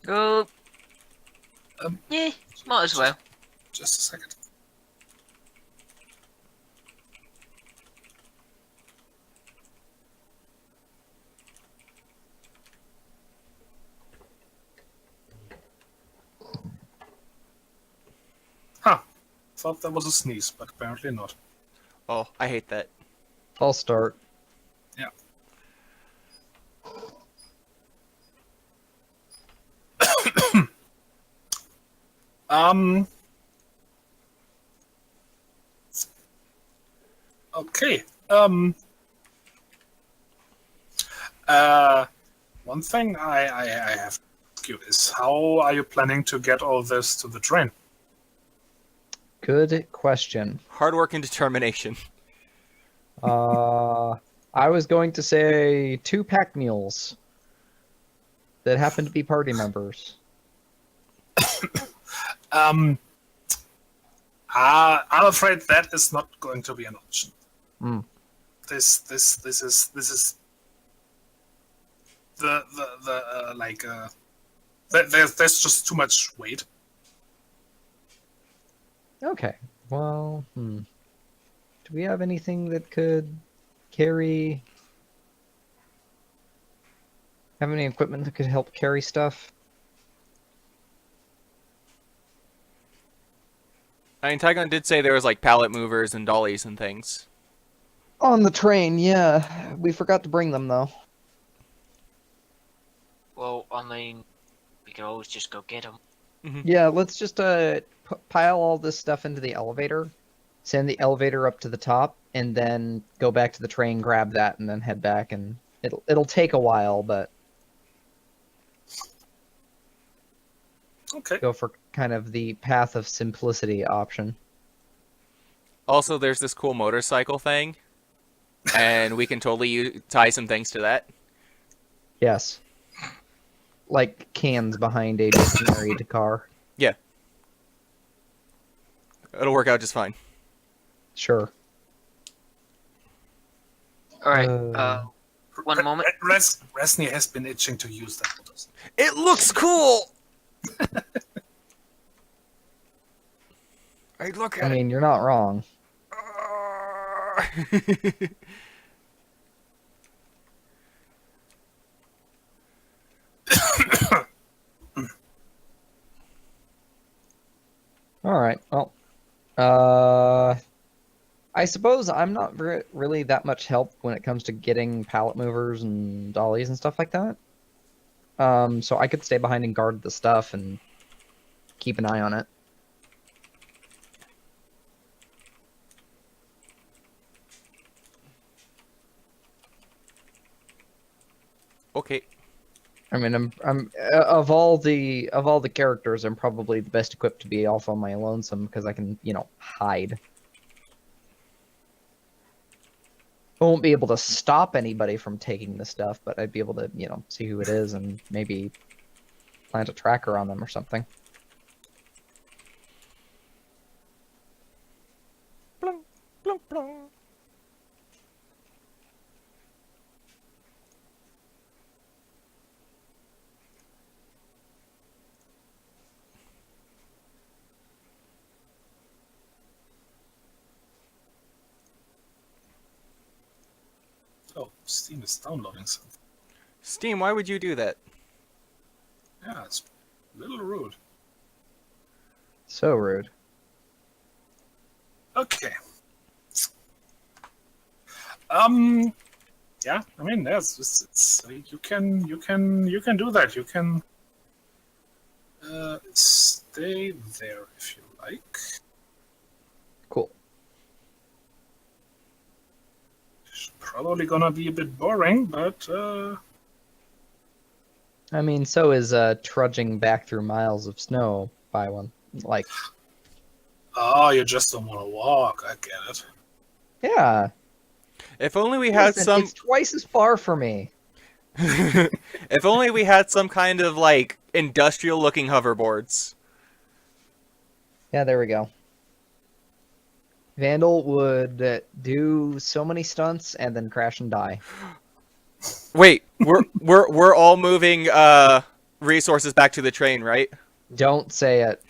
Go. Yeah, might as well. Just a second. Huh. thought that was a sneeze, but apparently not. Oh, I hate that. I'll start. Yeah. Okay. One thing I have to ask you is, how are you planning to get all this to the train? Good question. Hard work and determination. I was going to say 2 pack mules that happen to be party members. I'm afraid that is not going to be an option. Mm. This is there's just too much weight. Okay. Well, do we have anything that could carry? Have any equipment that could help carry stuff? I mean, Tygon did say there was like pallet movers and dollies and things. On the train, yeah. We forgot to bring them though. Well, I mean, we could always just go get them. Yeah, let's just pile all this stuff into the elevator, send the elevator up to the top, and then go back to the train, grab that, and then head back. And it'll take a while, but Okay. go for kind of the path of simplicity option. Also, there's this cool motorcycle thing, and we can totally tie some things to that. Yes. Like cans behind a dismarried car. Yeah. It'll work out just fine. Sure. All right. Uh, One moment. Raznir has been itching to use that motorcycle. It looks cool! I look I at mean, you're not wrong. it. All right. Well, I suppose I'm not really that much help when it comes to getting pallet movers and dollies and stuff like that. So I could stay behind and guard the stuff and keep an eye on it. Okay. I mean, I'm of all the characters, I'm probably the best equipped to be off on my lonesome because I can, hide. I won't be able to stop anybody from taking the stuff, but I'd be able to, see who it is and maybe plant a tracker on them or something. Blung, blung, blung. Oh, Steam is downloading something. Steam, why would you do that? Yeah, it's a little rude. So rude. Okay. Yeah, I mean, it's you can do that. You can stay there if you like. Cool. It's probably gonna be a bit boring, but I mean, so is trudging back through miles of snow by one. Like, oh, you just don't want to walk. I get it. yeah. If only we had Listen, some. It's twice as far for me. If only we had some kind of like industrial-looking hoverboards. Yeah, there we go. Vandal would do so many stunts and then crash and die. Wait, we're all moving resources back to the train, right? Don't say it.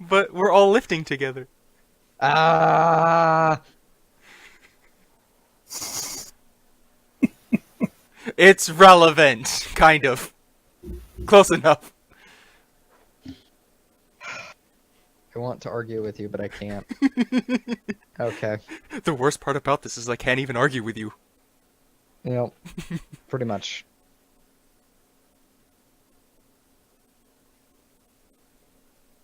But we're all lifting together. Ah. It's relevant, kind of. Close enough. I want to argue with you, but I can't. Okay. The worst part about this is I can't even argue with you. Yep. Pretty much.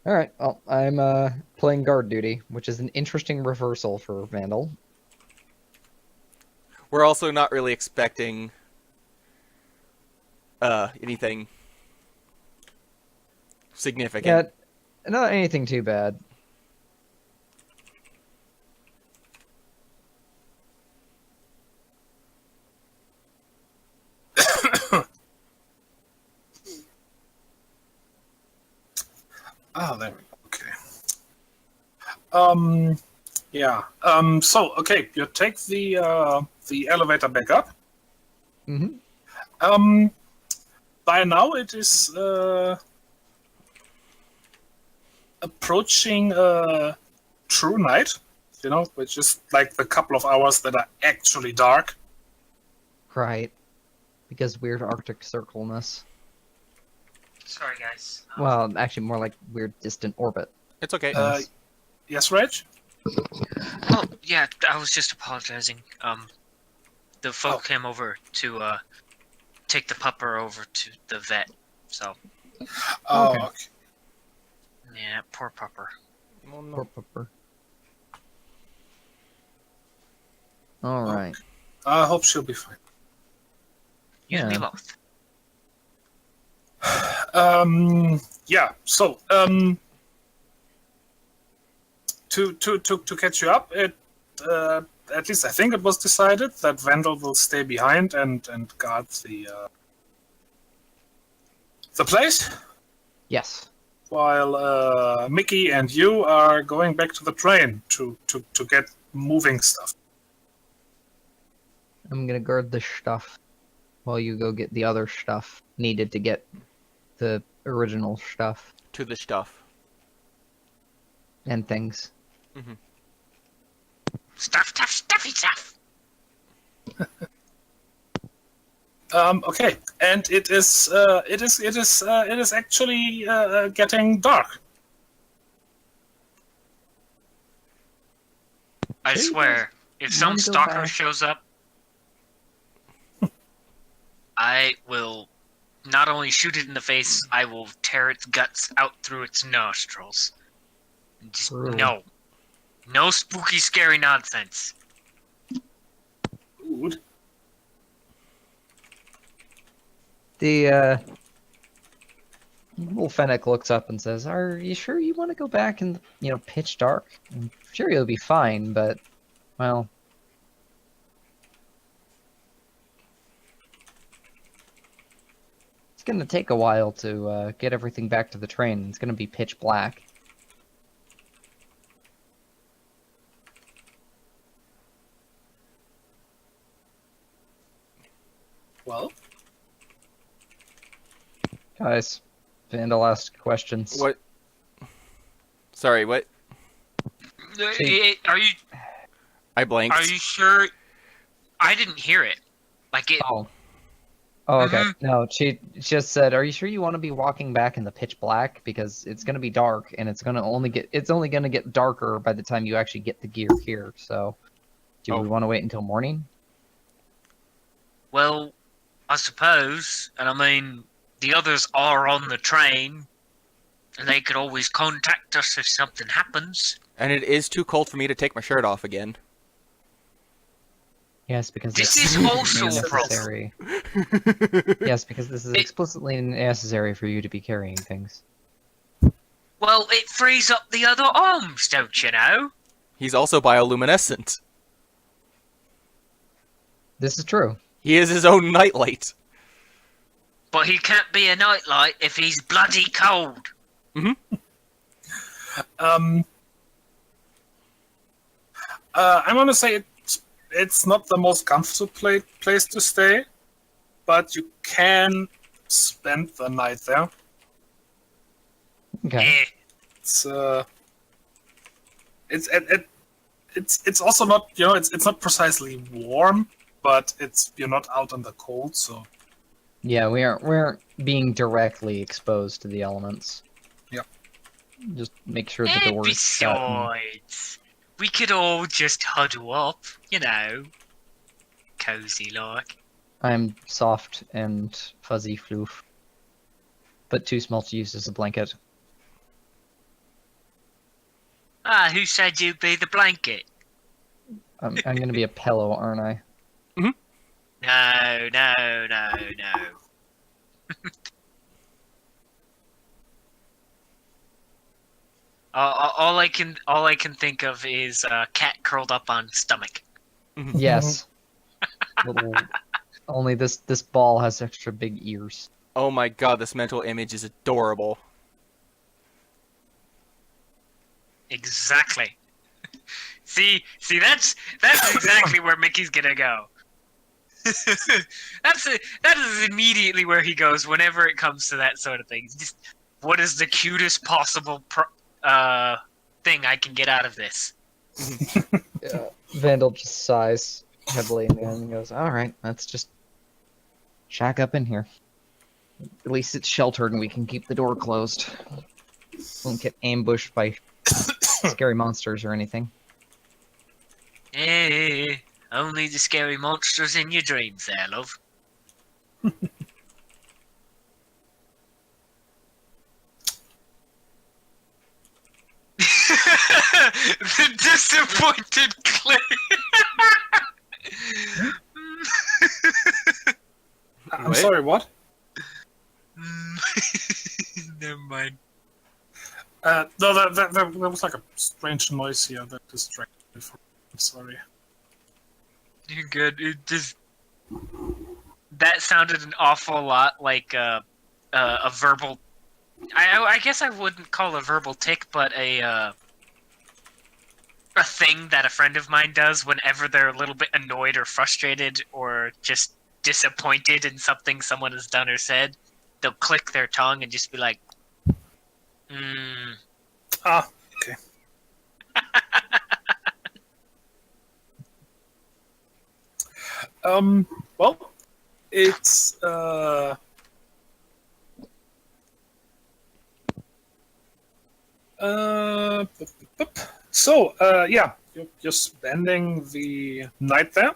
Alright, well, I'm playing guard duty, which is an interesting reversal for Vandal. We're also not really expecting anything significant. Yeah, not anything too bad. Ah, there we go. Okay. Yeah. So, okay, you take the elevator back up. Mm-hmm. By now it is approaching true night, which is like the couple of hours that are actually dark. Right. Because weird Arctic circleness. Sorry, guys. Well, actually more like weird distant orbit. It's okay. Yes, Reg? Oh, yeah, I was just apologizing. The folk came over to take the pupper over to the vet, so. Oh, Okay. okay. Yeah, poor pupper. Oh, no. Poor pupper. Alright. I hope she'll be fine. You and me Yeah. both. Yeah. So, to catch you up, at least I think it was decided that Vandal will stay behind and guard the place, Yes. while Mickey and you are going back to the train to get moving stuff. I'm gonna guard the stuff while you go get the other stuff needed to get the original stuff To the stuff. and things. Stuffy stuff! Okay, and it is actually getting dark. I Sure you swear, if some wanna go stalker back? shows up, I will not only shoot it in the face, I will tear its guts out through its nostrils. Just, Brutal. no spooky, scary nonsense. Good. The little Fennec looks up and says, "Are you sure you want to go back in, pitch dark? I'm sure you'll be fine, but, well, it's gonna take a while to get everything back to the train. It's gonna be pitch black." Well, Guys, Vandal asked questions. What? Sorry, what? Are you I blanked. Are you sure? I didn't hear it. Like it. Oh. Oh, okay. Mhm. No, she just said, "Are you sure you want to be walking back in the pitch black? Because it's gonna be dark, and it's only gonna get darker by the time you actually get the gear here. So, do we want to wait until morning?" Well, I suppose, and I mean, the others are on the train, and they could always contact us if something happens. And it is too cold for me to take my shirt off again. Yes, because This it's is also a problem. necessary. Yes, because this is explicitly necessary for you to be carrying things. Well, it frees up the other arms, don't you know? He's also bioluminescent. This is true. He is his own nightlight. But he can't be a nightlight if he's bloody cold. I'm gonna say it's not the most comfortable place to stay, but you can spend the night there. Okay. Eh, It's also not it's not precisely warm, but you're not out in the cold, so Yeah, we aren't being directly exposed to the elements. yeah. Just make sure the And door is shut. besides, we could all just huddle up, you know, cozy like. I'm soft and fuzzy floof, but too small to use as a blanket. Ah, who said you'd be the blanket? I'm gonna be a pillow, aren't I? No, no, no, no. All I can think of is cat curled up on stomach. Yes. Little... Only this ball has extra big ears. Oh my god, this mental image is adorable. Exactly. See, that's exactly where Mickey's gonna go. That is immediately where he goes whenever it comes to that sort of thing. Just what is the cutest possible thing I can get out of this? Yeah. Vandal just sighs heavily in the end and goes, "All right, let's just shack up in here. At least it's sheltered and we can keep the door closed. Won't get ambushed by scary monsters or anything." Hey, only the scary monsters in your dreams there, love. The disappointed Clay. I'm sorry, what? Never mind. No, there was like a strange noise here that distracted me. I'm sorry. You're good. It just that sounded an awful lot like a verbal. I guess I wouldn't call a verbal tick, but a thing that a friend of mine does whenever they're a little bit annoyed or frustrated or just disappointed in something someone has done or said. They'll click their tongue and just be like, Ah, okay. Well, it's so yeah, you're spending the night there.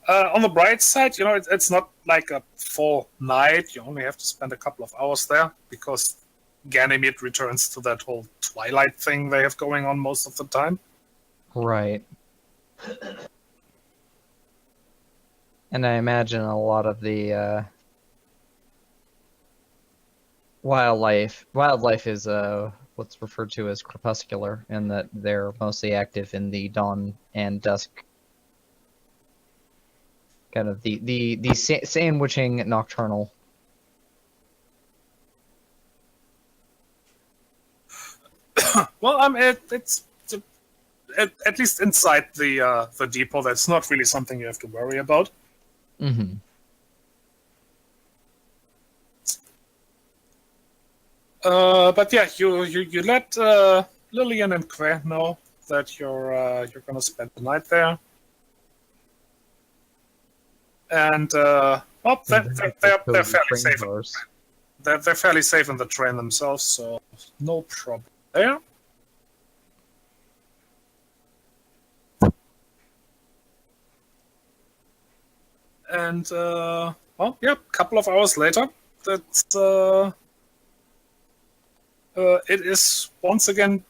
On the bright side, it's not like a full night. You only have to spend a couple of hours there because Ganymede returns to that whole twilight thing they have going on most of the time. Right. And I imagine a lot of the wildlife is what's referred to as crepuscular, in that they're mostly active in the dawn and dusk. Kind of the sandwiching nocturnal. Well, it's at least inside the depot. That's not really something you have to worry about. Mm-hmm. But yeah, you let Lillian and Quay know that you're gonna spend the night there, and well, they're fairly safe. They're fairly safe in the train themselves, so no problem there. And well, yeah, a couple of hours later, it is once again,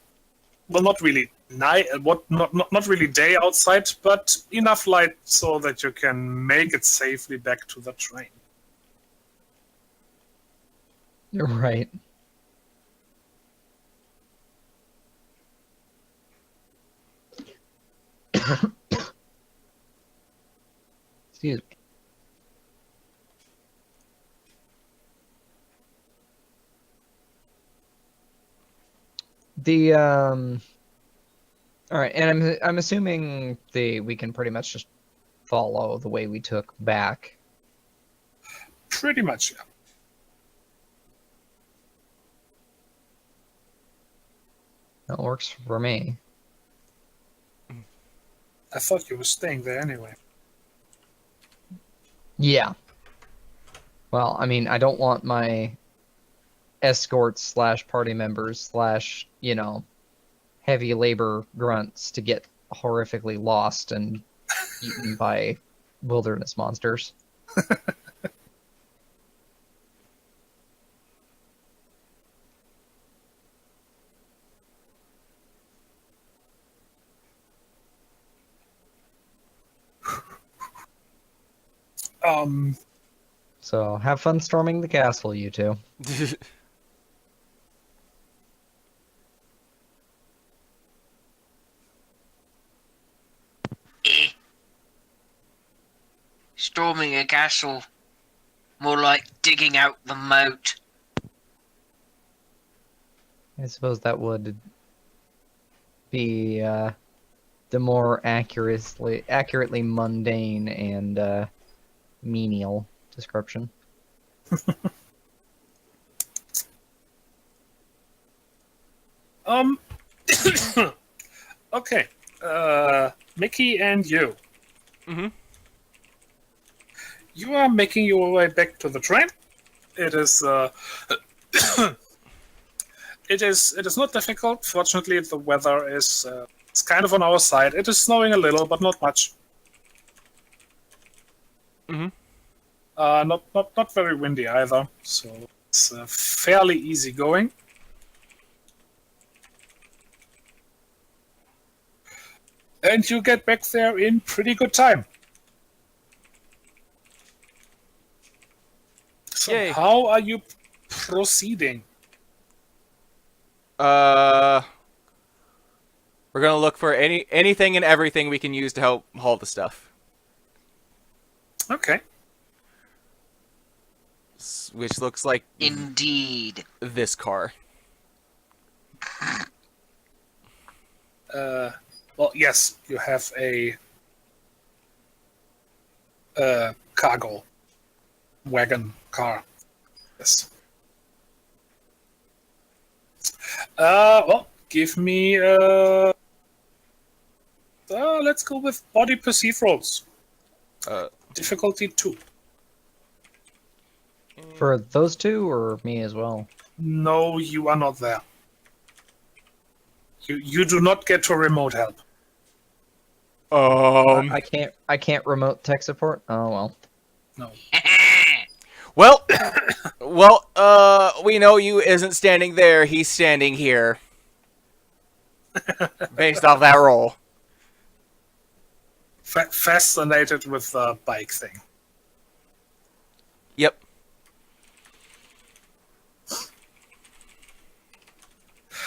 well, not really night, not really day outside, but enough light so that you can make it safely back to the train. You're right. Excuse me. All right, and I'm assuming we can pretty much just follow the way we took back. Pretty much, yeah. That works for me. I thought you were staying there anyway. Yeah. Well, I mean, I don't want my escorts slash party members slash, heavy labor grunts to get horrifically lost and eaten by wilderness monsters. So have fun storming the castle, you two. Storming a castle, more like digging out the moat. I suppose that would be the more accurately mundane and menial description. Okay. Mickey and you. Mm-hmm. You are making your way back to the train. It is it is not difficult. Fortunately, the weather is it's kind of on our side. It is snowing a little, but not much. Mm-hmm. Not very windy either, so it's fairly easy going. And you get back there in pretty good time. So Yay. how are you proceeding? We're gonna look for anything and everything we can use to help haul the stuff. Okay. Which looks like Indeed. this car. Well, yes, you have a cargo wagon car. Yes. Well, give me let's go with body perceive rolls. Difficulty 2. For those two, or me as well? No, you are not there. You do not get to remote help. I can't remote tech support. Oh well. No. Well, we know you isn't standing there. He's standing here. Based off that roll. Fascinated with the bike thing. Yep.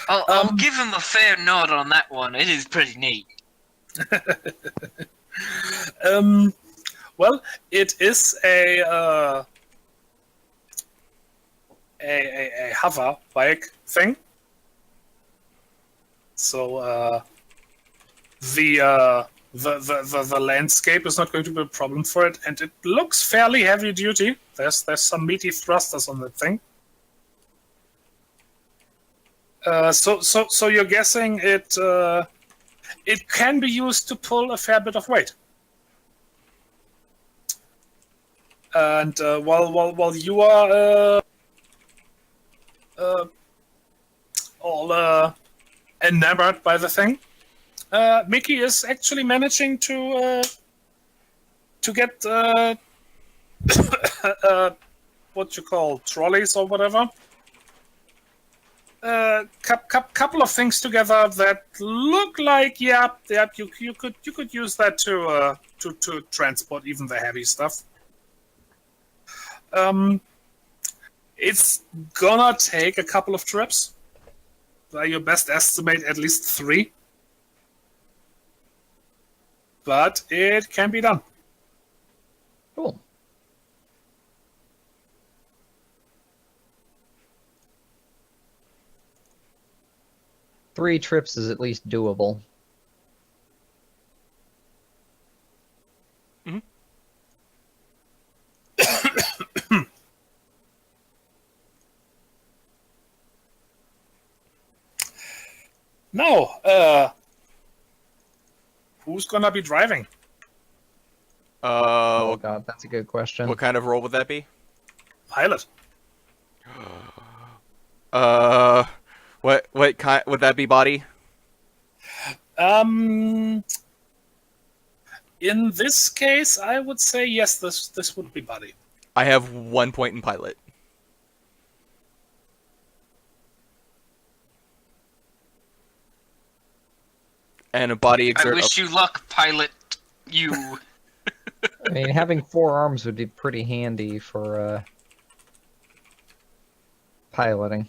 I'll give him a fair nod on that one. It is pretty neat. Well, it is a hover bike thing. So the landscape is not going to be a problem for it, and it looks fairly heavy duty. There's some meaty thrusters on that thing. So you're guessing it can be used to pull a fair bit of weight. And while you are all enamored by the thing, Mickey is actually managing to get what you call trolleys or whatever. Couple of things together that look like you could use that to transport even the heavy stuff. It's gonna take a couple of trips. By your best estimate, at least 3. But it can be done. Cool. Three trips is at least doable. Mm-hmm. Now, who's gonna be driving? Oh god, that's a good question. What kind of role would that be? Pilot. What kind would that be? Body? In this case, I would say yes. This would be body. I have 1 point in pilot. And a body I exert. wish you luck, pilot. You. I mean, having 4 arms would be pretty handy for piloting.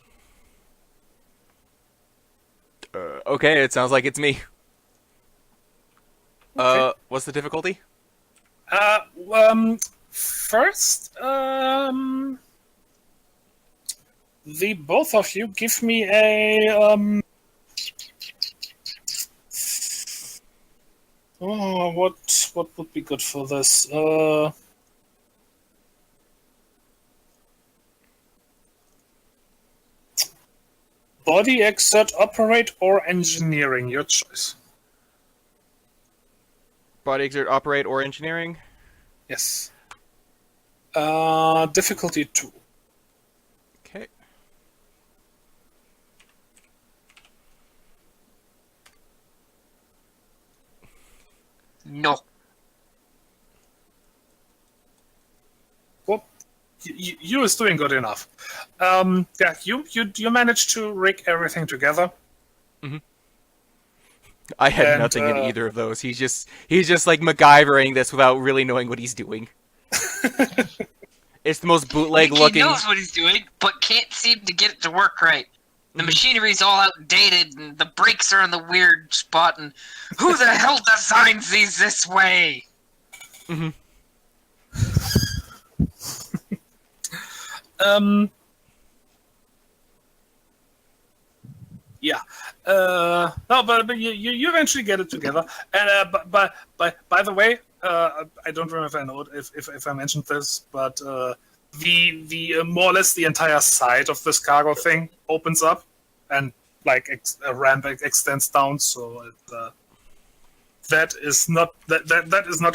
Okay, it sounds like it's me. Okay. What's the difficulty? First, the both of you give me a Oh, what would be good for this? Body, exert, operate, or engineering. Your choice. Body exert, operate, or engineering? Yes. Difficulty 2. Okay. No. Well, you is doing good enough. Yeah, you managed to rig everything together. I had And, nothing in either of those. He's just like MacGyvering this without really knowing what he's doing. It's the most bootleg He looking. knows what he's doing, but can't seem to get it to work right. The machinery's all outdated, and the brakes are in the weird spot, and who the hell designs these this way? Yeah. No, but you eventually get it together. And by the way, I don't remember if I mentioned this, but the more or less the entire side of this cargo thing opens up, and like a ramp extends down, so that is not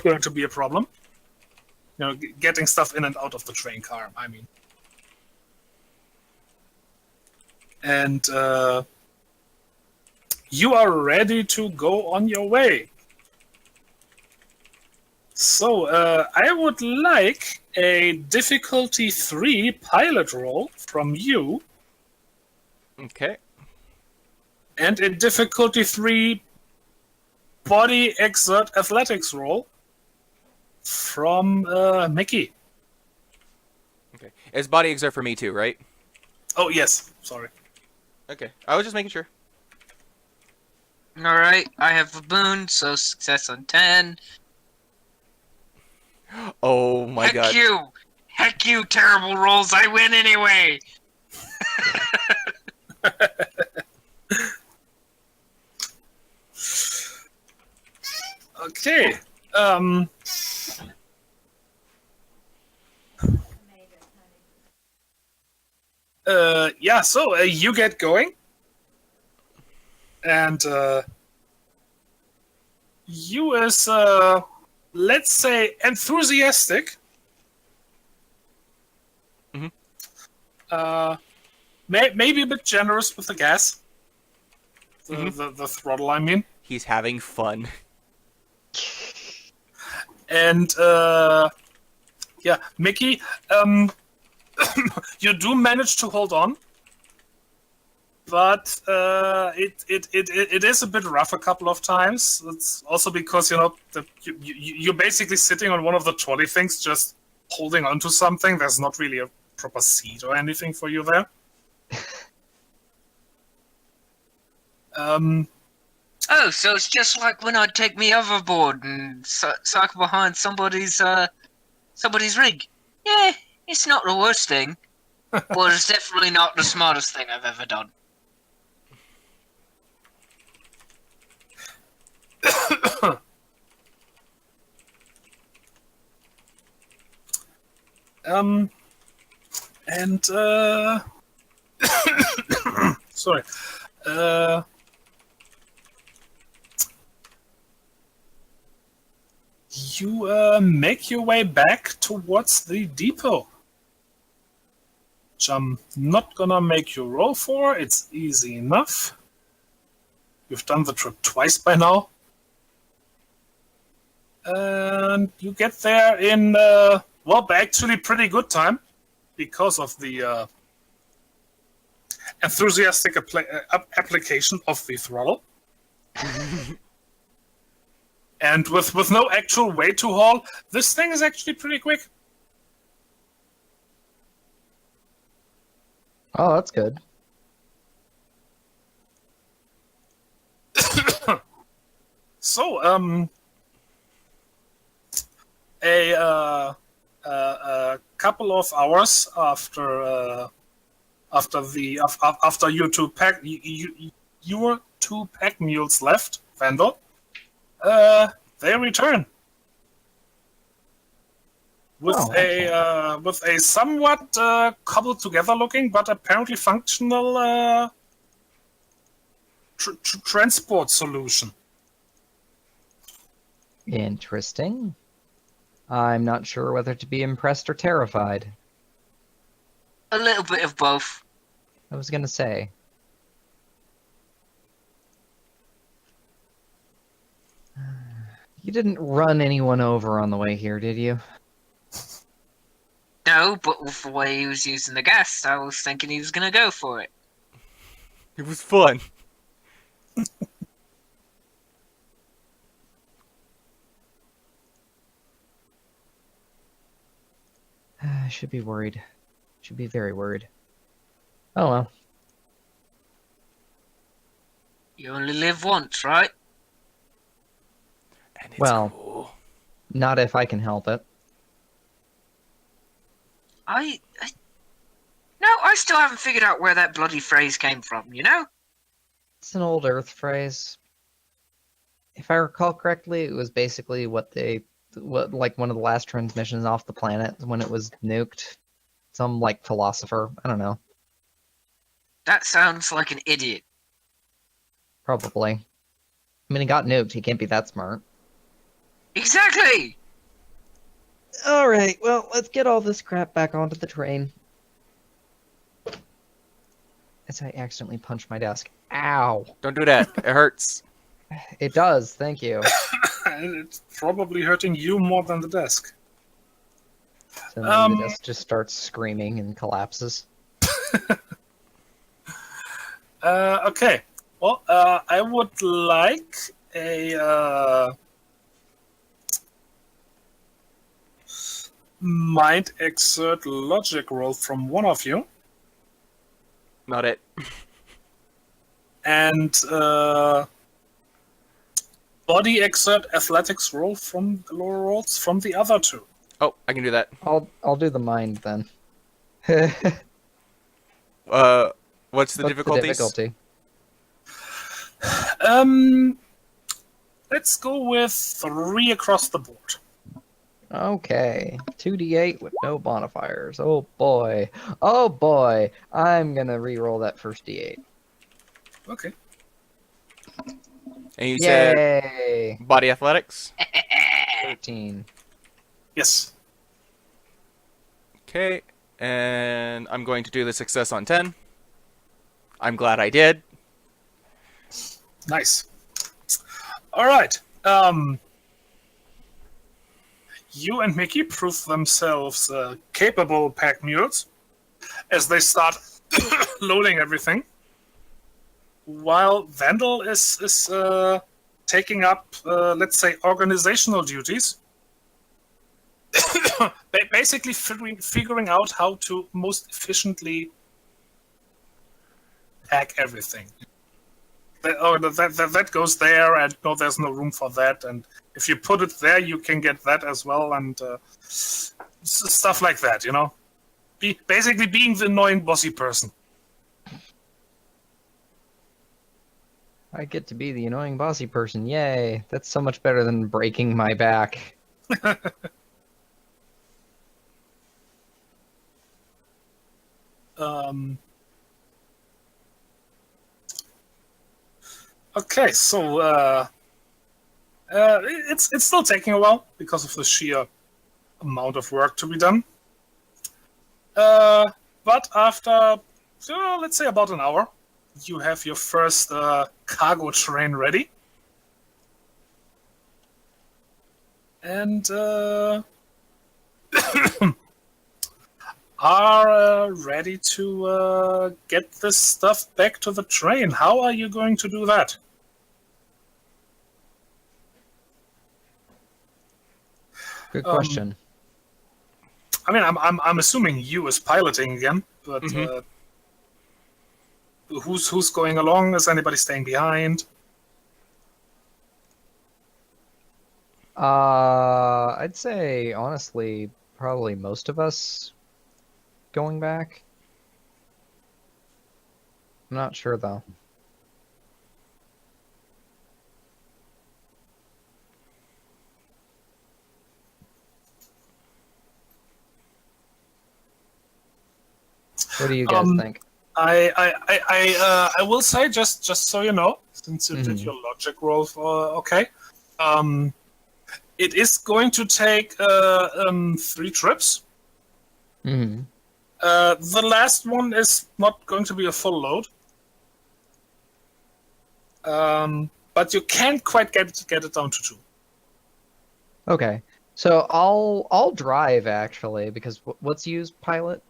going to be a problem. You know, getting stuff in and out of the train car. I mean, and you are ready to go on your way. So, I would like a difficulty 3 pilot roll from you, Okay. and a difficulty 3 body exert athletics roll from Mickey. Okay. It's body exert for me too, right? Oh, yes. Sorry. Okay. I was just making sure. Alright, I have a boon, so success on 10. Oh my god. Heck you, terrible rolls, I win anyway! Okay. Yeah, so you get going. And you is, let's say, enthusiastic. Maybe a bit generous with the gas. The throttle, I mean. He's having fun. And, yeah, Mickey, you do manage to hold on. But it is a bit rough a couple of times. It's also because, you know, you're basically sitting on one of the trolley things, just holding onto something. There's not really a proper seat or anything for you there. Oh, so it's just like when I take me overboard and cycle behind somebody's rig. Yeah, it's not the worst thing, but it's definitely not the smartest thing I've ever done. And sorry. You make your way back towards the depot. which I'm not gonna make you roll for. It's easy enough. You've done the trip twice by now. And you get there in, actually pretty good time because of the enthusiastic application of the throttle. And with no actual weight to haul, this thing is actually pretty quick. Oh, that's good. So, a couple of hours after your two pack mules left, Vandal, they return with with a somewhat cobbled together looking but apparently functional transport solution. Interesting. I'm not sure whether to be impressed or terrified. A little bit of both. I was gonna say. You didn't run anyone over on the way here, did you? No, but with the way he was using the gas, I was thinking he was gonna go for it. It was fun. I should be worried. Should be very worried. Oh well. You only live once, right? And it's Well, cool. not if I can help it. No, I still haven't figured out where that bloody phrase came from, you know? It's an old Earth phrase. If I recall correctly, it was basically what like one of the last transmissions off the planet when it was nuked. Some like philosopher. I don't know. That sounds like an idiot. Probably. I mean, he got nuked. He can't be that smart. Exactly! All right. Well, let's get all this crap back onto the train. As I accidentally punched my desk. Ow! Don't do that. It hurts. It does. Thank you. And it's probably hurting you more than the desk. So then the desk just starts screaming and collapses. Okay. Well, I would like a mind exert logic roll from one of you, Not it. and body exert athletics roll from the lower rolls from the other two. Oh, I can do that. I'll do the mind then. What's the difficulties? difficulty? Let's go with 3 across the board. Okay, 2d8 with no bonifiers. Oh boy. Oh boy. I'm gonna re-roll that first d8. Okay. And you said Yay! body athletics? 13. Yes. Okay, and I'm going to do the success on 10. I'm glad I did. Nice. All right. You and Mickey prove themselves capable pack mules as they start loading everything, while Vandal is taking up, let's say, organizational duties. Basically figuring out how to most efficiently pack everything. That goes there, and no, there's no room for that. And if you put it there, you can get that as well, and stuff like that. You know, basically being the annoying bossy person. I get to be the annoying bossy person. Yay! That's so much better than breaking my back. Okay, so it's still taking a while because of the sheer amount of work to be done. But after, let's say about an hour, you have your first cargo train ready. And are ready to get this stuff back to the train. How are you going to do that? Good question. I mean, I'm assuming you is piloting again, but who's going along? Is anybody staying behind? I'd say honestly, probably most of us going back. I'm not sure though. What do you guys think? I will say just so you know, since you did your logic roll for it is going to take 3 trips. Mm-hmm. The last one is not going to be a full load, but you can't quite get it down to 2. Okay, so I'll drive actually because what's used pilot?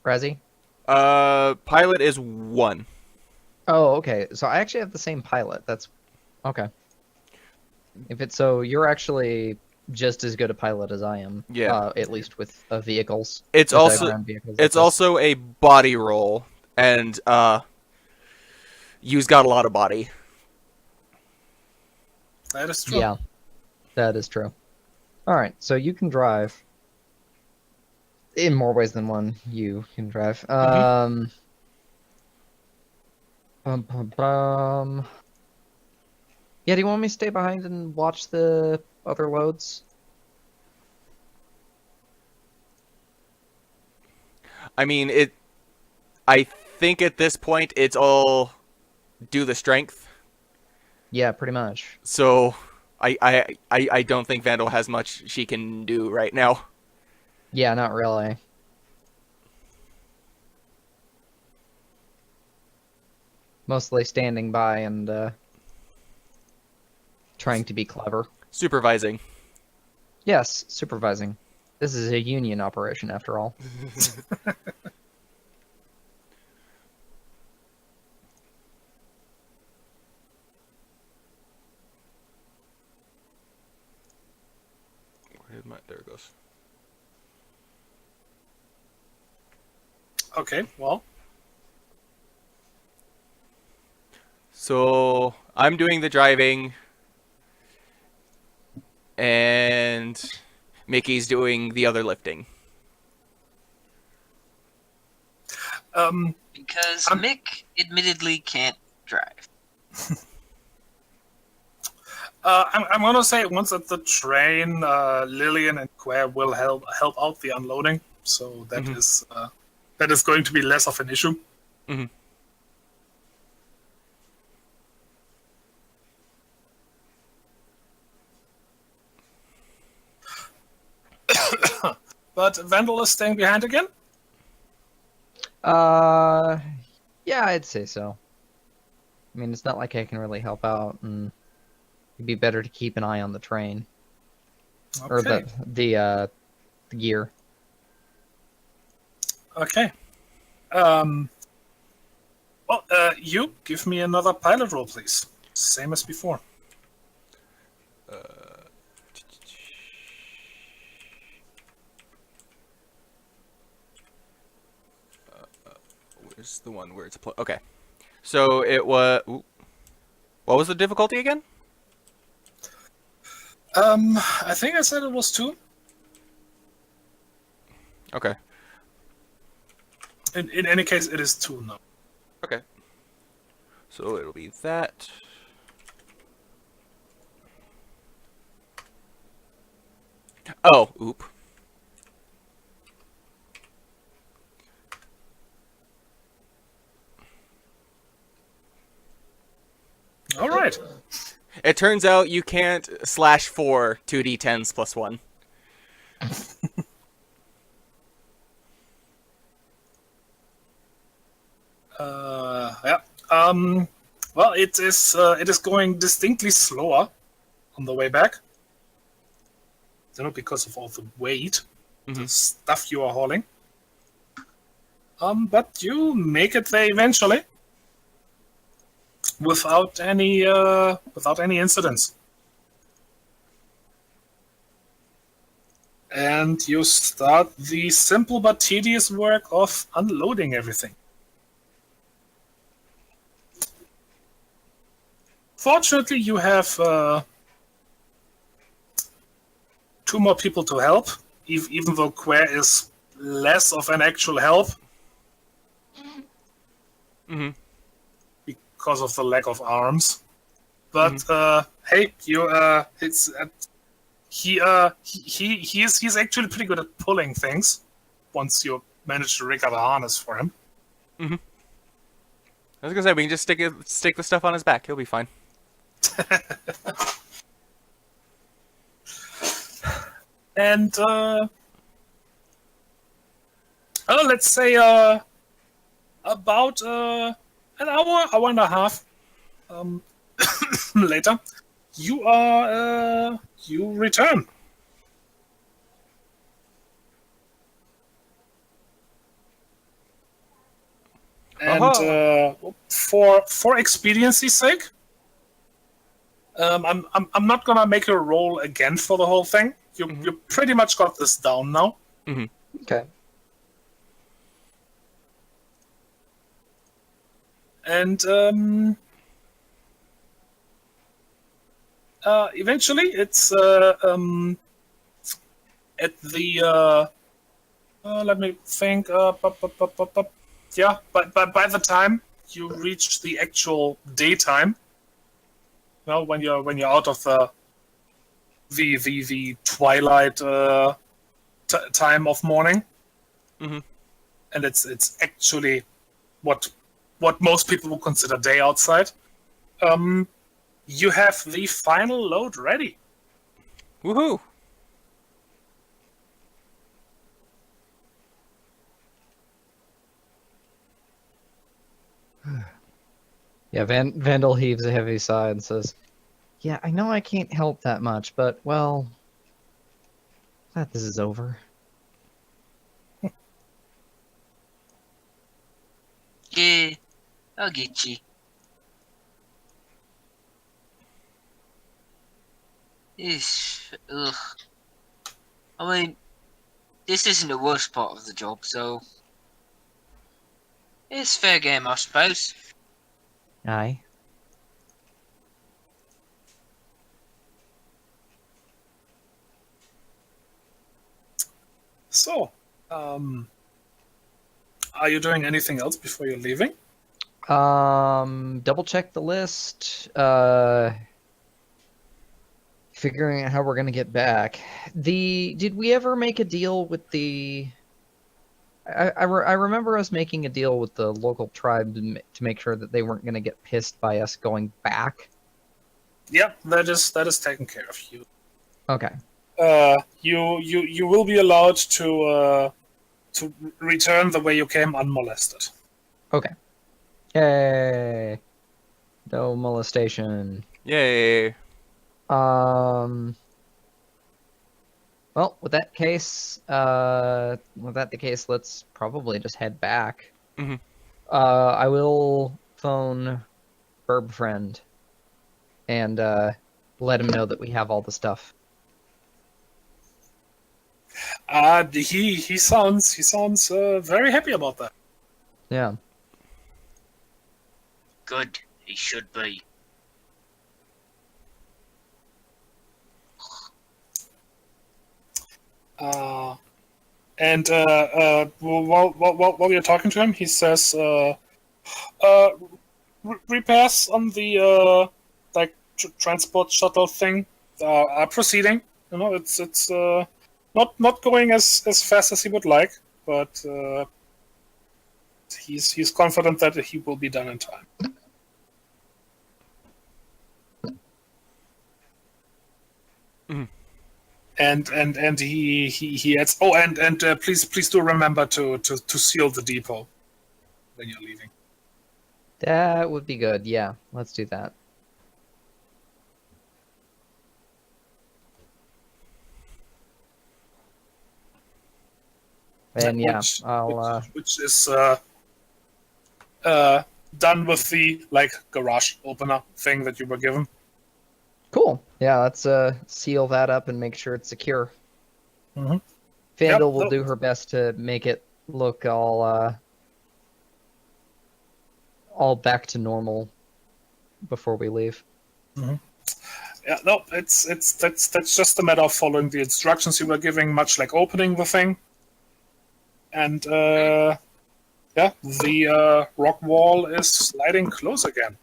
Razzie? Pilot is 1. Oh, okay. So I actually have the same pilot. That's okay. If it's so, you're actually just as good a pilot as I am. Yeah. At least with vehicles. It's with, also ground vehicles like it's this. also a body roll, and you've got a lot of body. That is true. Yeah, that is true. All right, so you can drive. In more ways than one, you can drive. Bum, bum, bum. Yeah, do you want me to stay behind and watch the other loads? I mean, I think at this point it's all do the strength. Yeah, pretty much. So I don't think Vandal has much she can do right now. Yeah, not really. Mostly standing by and trying to be clever. Supervising. Yes, supervising. This is a union operation, after all. There it goes. Okay, well. So I'm doing the driving, and Mickey's doing the other lifting. Because Mick admittedly can't drive. I'm gonna say once at the train, Lillian and Quare will help out the unloading, so that is going to be less of an issue. Mm-hmm. But Vandal is staying behind again? Yeah, I'd say so. I mean, it's not like I can really help out, and it'd be better to keep an eye on the train. Okay. Or the gear. Okay. Well, you give me another pilot roll, please. Same as before. Where's the one where it's okay? So it was. What was the difficulty again? I think I said it was 2. Okay. In any case, it is 2 now. Okay. So it'll be that. Oh, oop. All right. It turns out you can't /4 2d10s plus 1. Yeah. Well, it is going distinctly slower on the way back. Because of all the weight, the stuff you are hauling. But you make it there eventually, without any incidents. And you start the simple but tedious work of unloading everything. Fortunately, you have 2 more people to help, even though Quare is less of an actual help. Because of the lack of arms. But hey, he's actually pretty good at pulling things once you manage to rig up a harness for him. I was gonna say we can just stick the stuff on his back. He'll be fine. And let's say about an hour and a half later, you return. And for expediency's sake, I'm not gonna make a roll again for the whole thing. You pretty much got this down now. Okay. And eventually, it's at the let me think. Yeah, but by the time you reach the actual daytime, well, when you're out of the twilight time of morning, and it's actually what most people would consider day outside. You have the final load ready. Woohoo! Yeah, Vandal heaves a heavy sigh and says, "Yeah, I know I can't help that much, but, well, glad this is over." Yeah, I'll get you. Ugh. I mean, this isn't the worst part of the job, so it's fair game, I suppose. Aye. So, are you doing anything else before you're leaving? Double check the list. Figuring out how we're gonna get back. Did we ever make a deal with the? I remember us making a deal with the local tribe to make sure that they weren't gonna get pissed by us going back. Yeah, that is taken care of. You. Okay. You will be allowed to return the way you came unmolested. Okay. Yay! No molestation. Yay! Well, with that the case, let's probably just head back. I will phone Burb Friend and let him know that we have all the stuff. He sounds very happy about that. Yeah. Good, he should be. And while you're talking to him, he says, repairs on the transport shuttle thing are proceeding. You know, it's not going as fast as he would like, but he's confident that he will be done in time. and he adds. Oh, and please do remember to seal the depot when you're leaving. That would be good. Yeah, let's do that. And yeah, which is done with the garage opener thing that you were given. cool. Yeah, let's seal that up and make sure it's secure. Mhm. Vandal Yep, will no- do her best to make it look all back to normal before we leave. Yeah, no, that's just a matter of following the instructions you were giving, much like opening the thing. And yeah, the rock wall is sliding close again.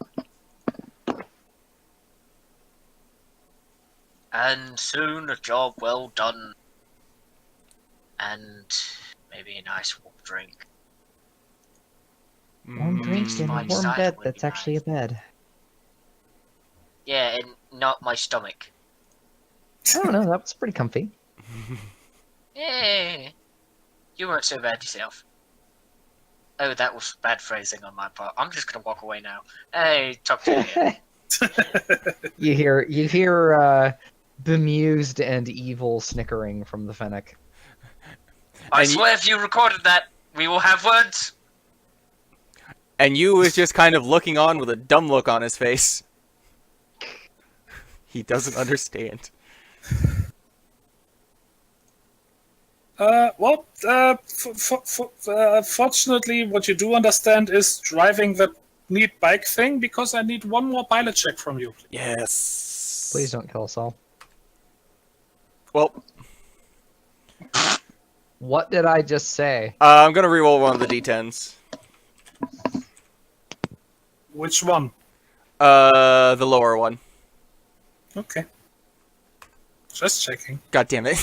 And soon a job well done. And maybe a nice warm drink. Warm drink in a My warm cider bed would that's be actually a bed. Yeah, and not my stomach. I don't know, that was pretty comfy. Yeah. You weren't so bad yourself. Oh, that was bad phrasing on my part. I'm just gonna walk away now. Hey, talk to you again. You hear bemused and evil snickering from the Fennec. I And swear if you recorded that, we will have words. And you was just kind of looking on with a dumb look on his face. He doesn't understand. Fortunately, what you do understand is driving that neat bike thing, because I need one more pilot check from you. Yes. Please don't kill us all. Well, What did I just say? I'm gonna reroll one of the d10s. Which one? The lower one. Okay. Just checking. God damn it.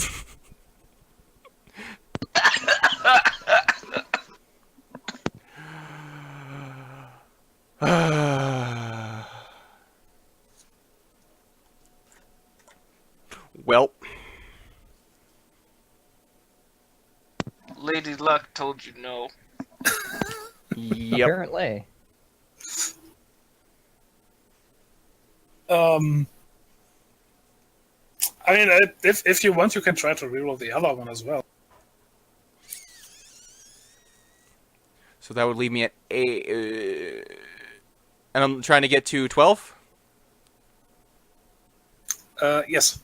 Well, Lady Luck told you no. yep. Apparently. I mean, if you want, you can try to reroll the other one as well. So that would leave me at 8. And I'm trying to get to 12? Yes.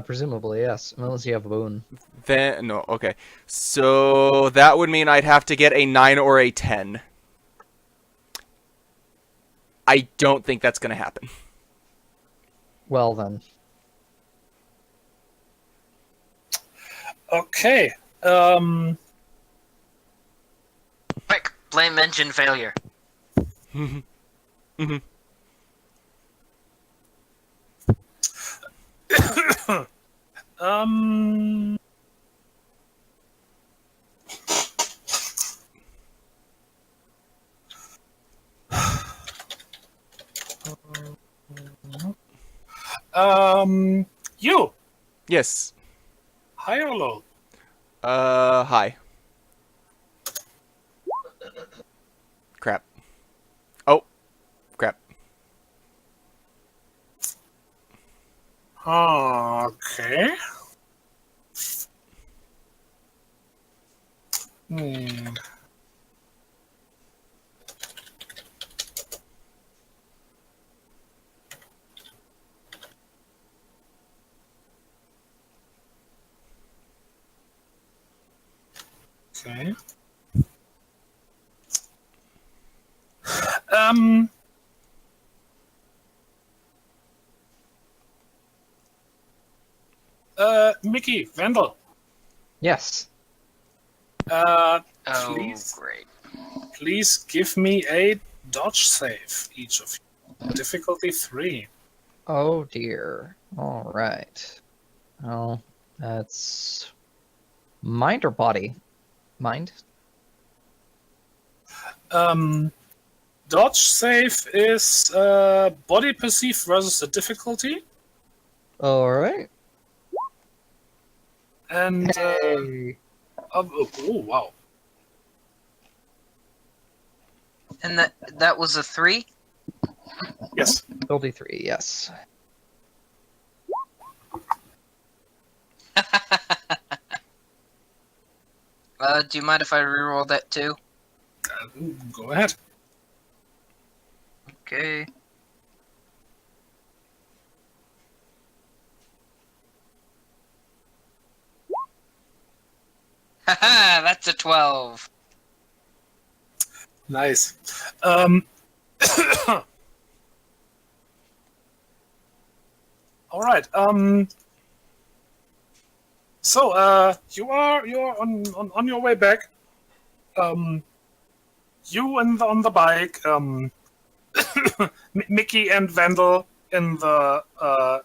Presumably, yes. Unless you have a boon. Then, no, okay. So that would mean I'd have to get a 9 or a 10. I don't think that's going to happen. Well then. Okay. Quick, blame engine failure. Um. You. Yes. High or low? Hi. Crap. Oh. Crap. Okay. Hmm. Okay. Mickey, Vandal, Yes. Oh, please, great. please give me a dodge save, each of you. Difficulty 3. Oh dear. Alright. Oh, that's... Mind or body? Mind? Dodge save is body perceived versus the difficulty. Alright. And Hey. oh wow. And that was a 3? Yes. Difficulty 3, yes. Do you mind if I reroll that too? Go ahead. Okay. Haha, that's a 12. Nice. All right. So you're on your way back. You on the bike. Mickey and Vandal in the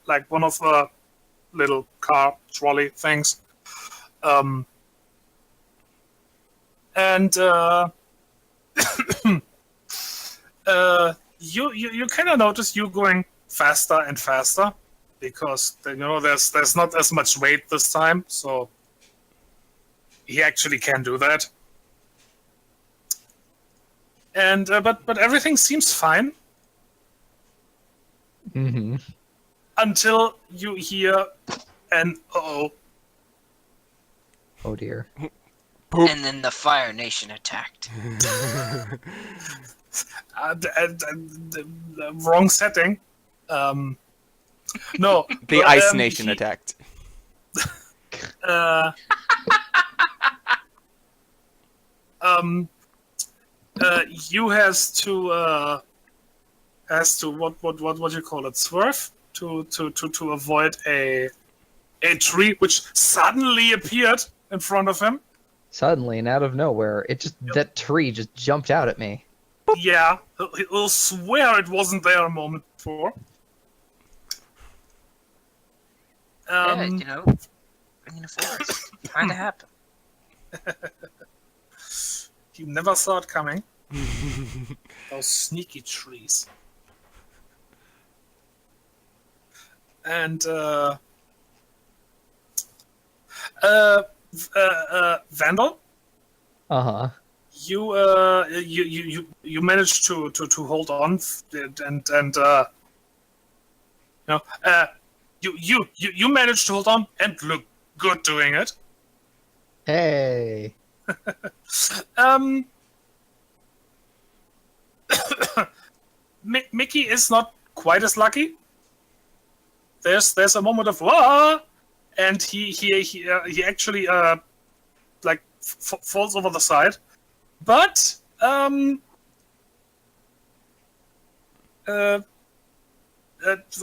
like one of the little car trolley things. And you kind of notice you going faster and faster because there's not as much weight this time, so he actually can do that. And but everything seems fine Mm-hmm. until you hear an uh-oh. Oh dear. Poop. And then the Fire Nation attacked. The wrong setting. No, The but, Ice Nation he- attacked. Uh, you has to what you call it, swerve to avoid a tree which suddenly appeared in front of him. Suddenly and out of nowhere, that tree just jumped out at me. Yeah, he'll swear it wasn't there a moment before. Yeah, you know, in the forest. Trying to happen. You never saw it coming. Those sneaky trees. And Vandal, Uh-huh. you managed to hold on and you managed to hold on and look good doing it. Hey. Mickey is not quite as lucky. There's a moment of wah, and he actually like falls over the side, but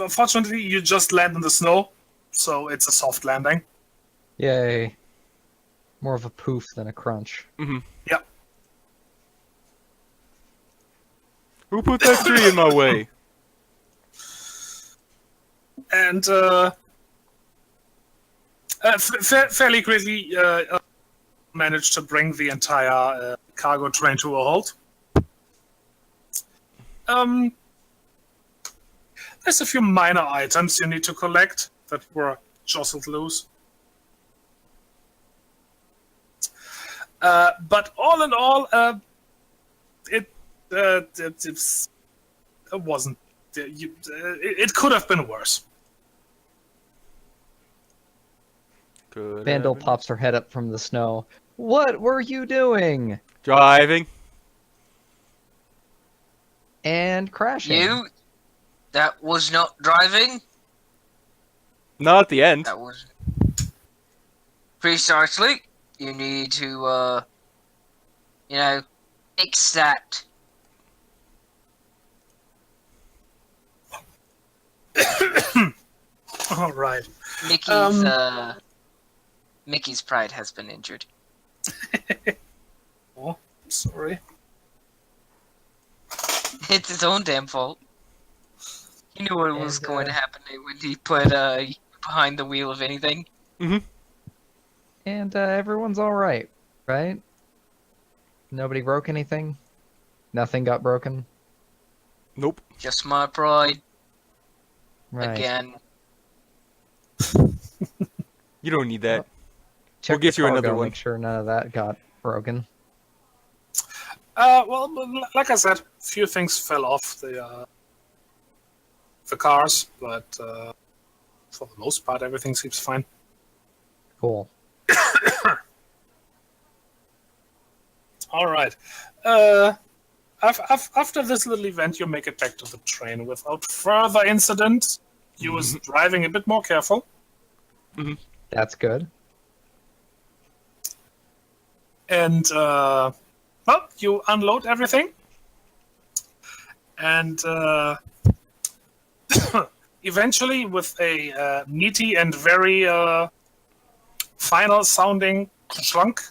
fortunately you just land in the snow, so it's a soft landing. Yay. More of a poof than a crunch. Yeah. Who put that tree in my way? And fairly quickly managed to bring the entire cargo train to a halt. There's a few minor items you need to collect that were jostled loose. But all in all, it wasn't. It could have been worse. Good. Vandal pops her head up from the snow. What were you doing? Driving. And crashing. You? That was not driving? Not at the end. That was... Precisely. You need to, fix that. All right. Mickey's pride has been injured. Oh, sorry. It's his own damn fault. He knew what was And, going to happen when he put behind the wheel of anything. And everyone's alright, right? Nobody broke anything? Nothing got broken? Nope. Just my pride Right. again. You don't need that. Check get the you another cargo, one. Make sure none of that got broken. Well, like I said, a few things fell off the cars, but for the most part, everything seems fine. Cool. All right. After this little event, you make it back to the train without further incident. You was driving a bit more careful. That's good. And, well, you unload everything. And eventually, with a meaty and very final-sounding clunk,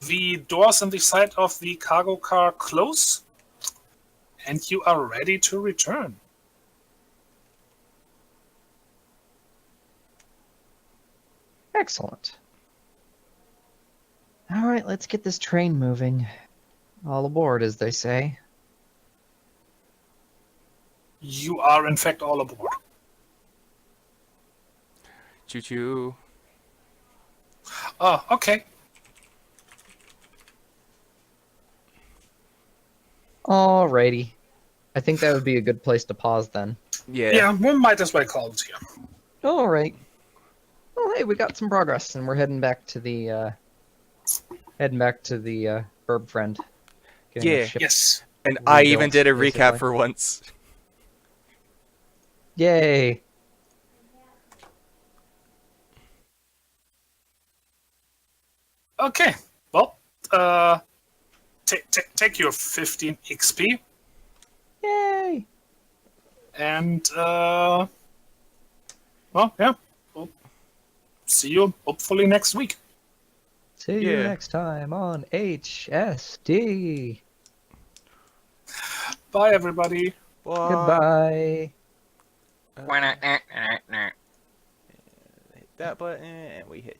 the doors on the side of the cargo car close, and you are ready to return. Excellent. All right, let's get this train moving. All aboard, as they say. You are, in fact, all aboard. Choo choo. Oh, okay. Alrighty. I think that would be a good place to pause then. Yeah. Yeah, we might as well call it here. All right. Well, hey, we got some progress, and we're heading back to the Burb friend. Getting our Yeah. ship Yes. And I rebuilt, even did a recap basically. for once. Yay! Okay. Well, take your 15 XP, Yay! and well, yeah. We'll see you hopefully next week. See you Yeah. next time on HSD. Bye, everybody. Goodbye. Hit that button, and we hit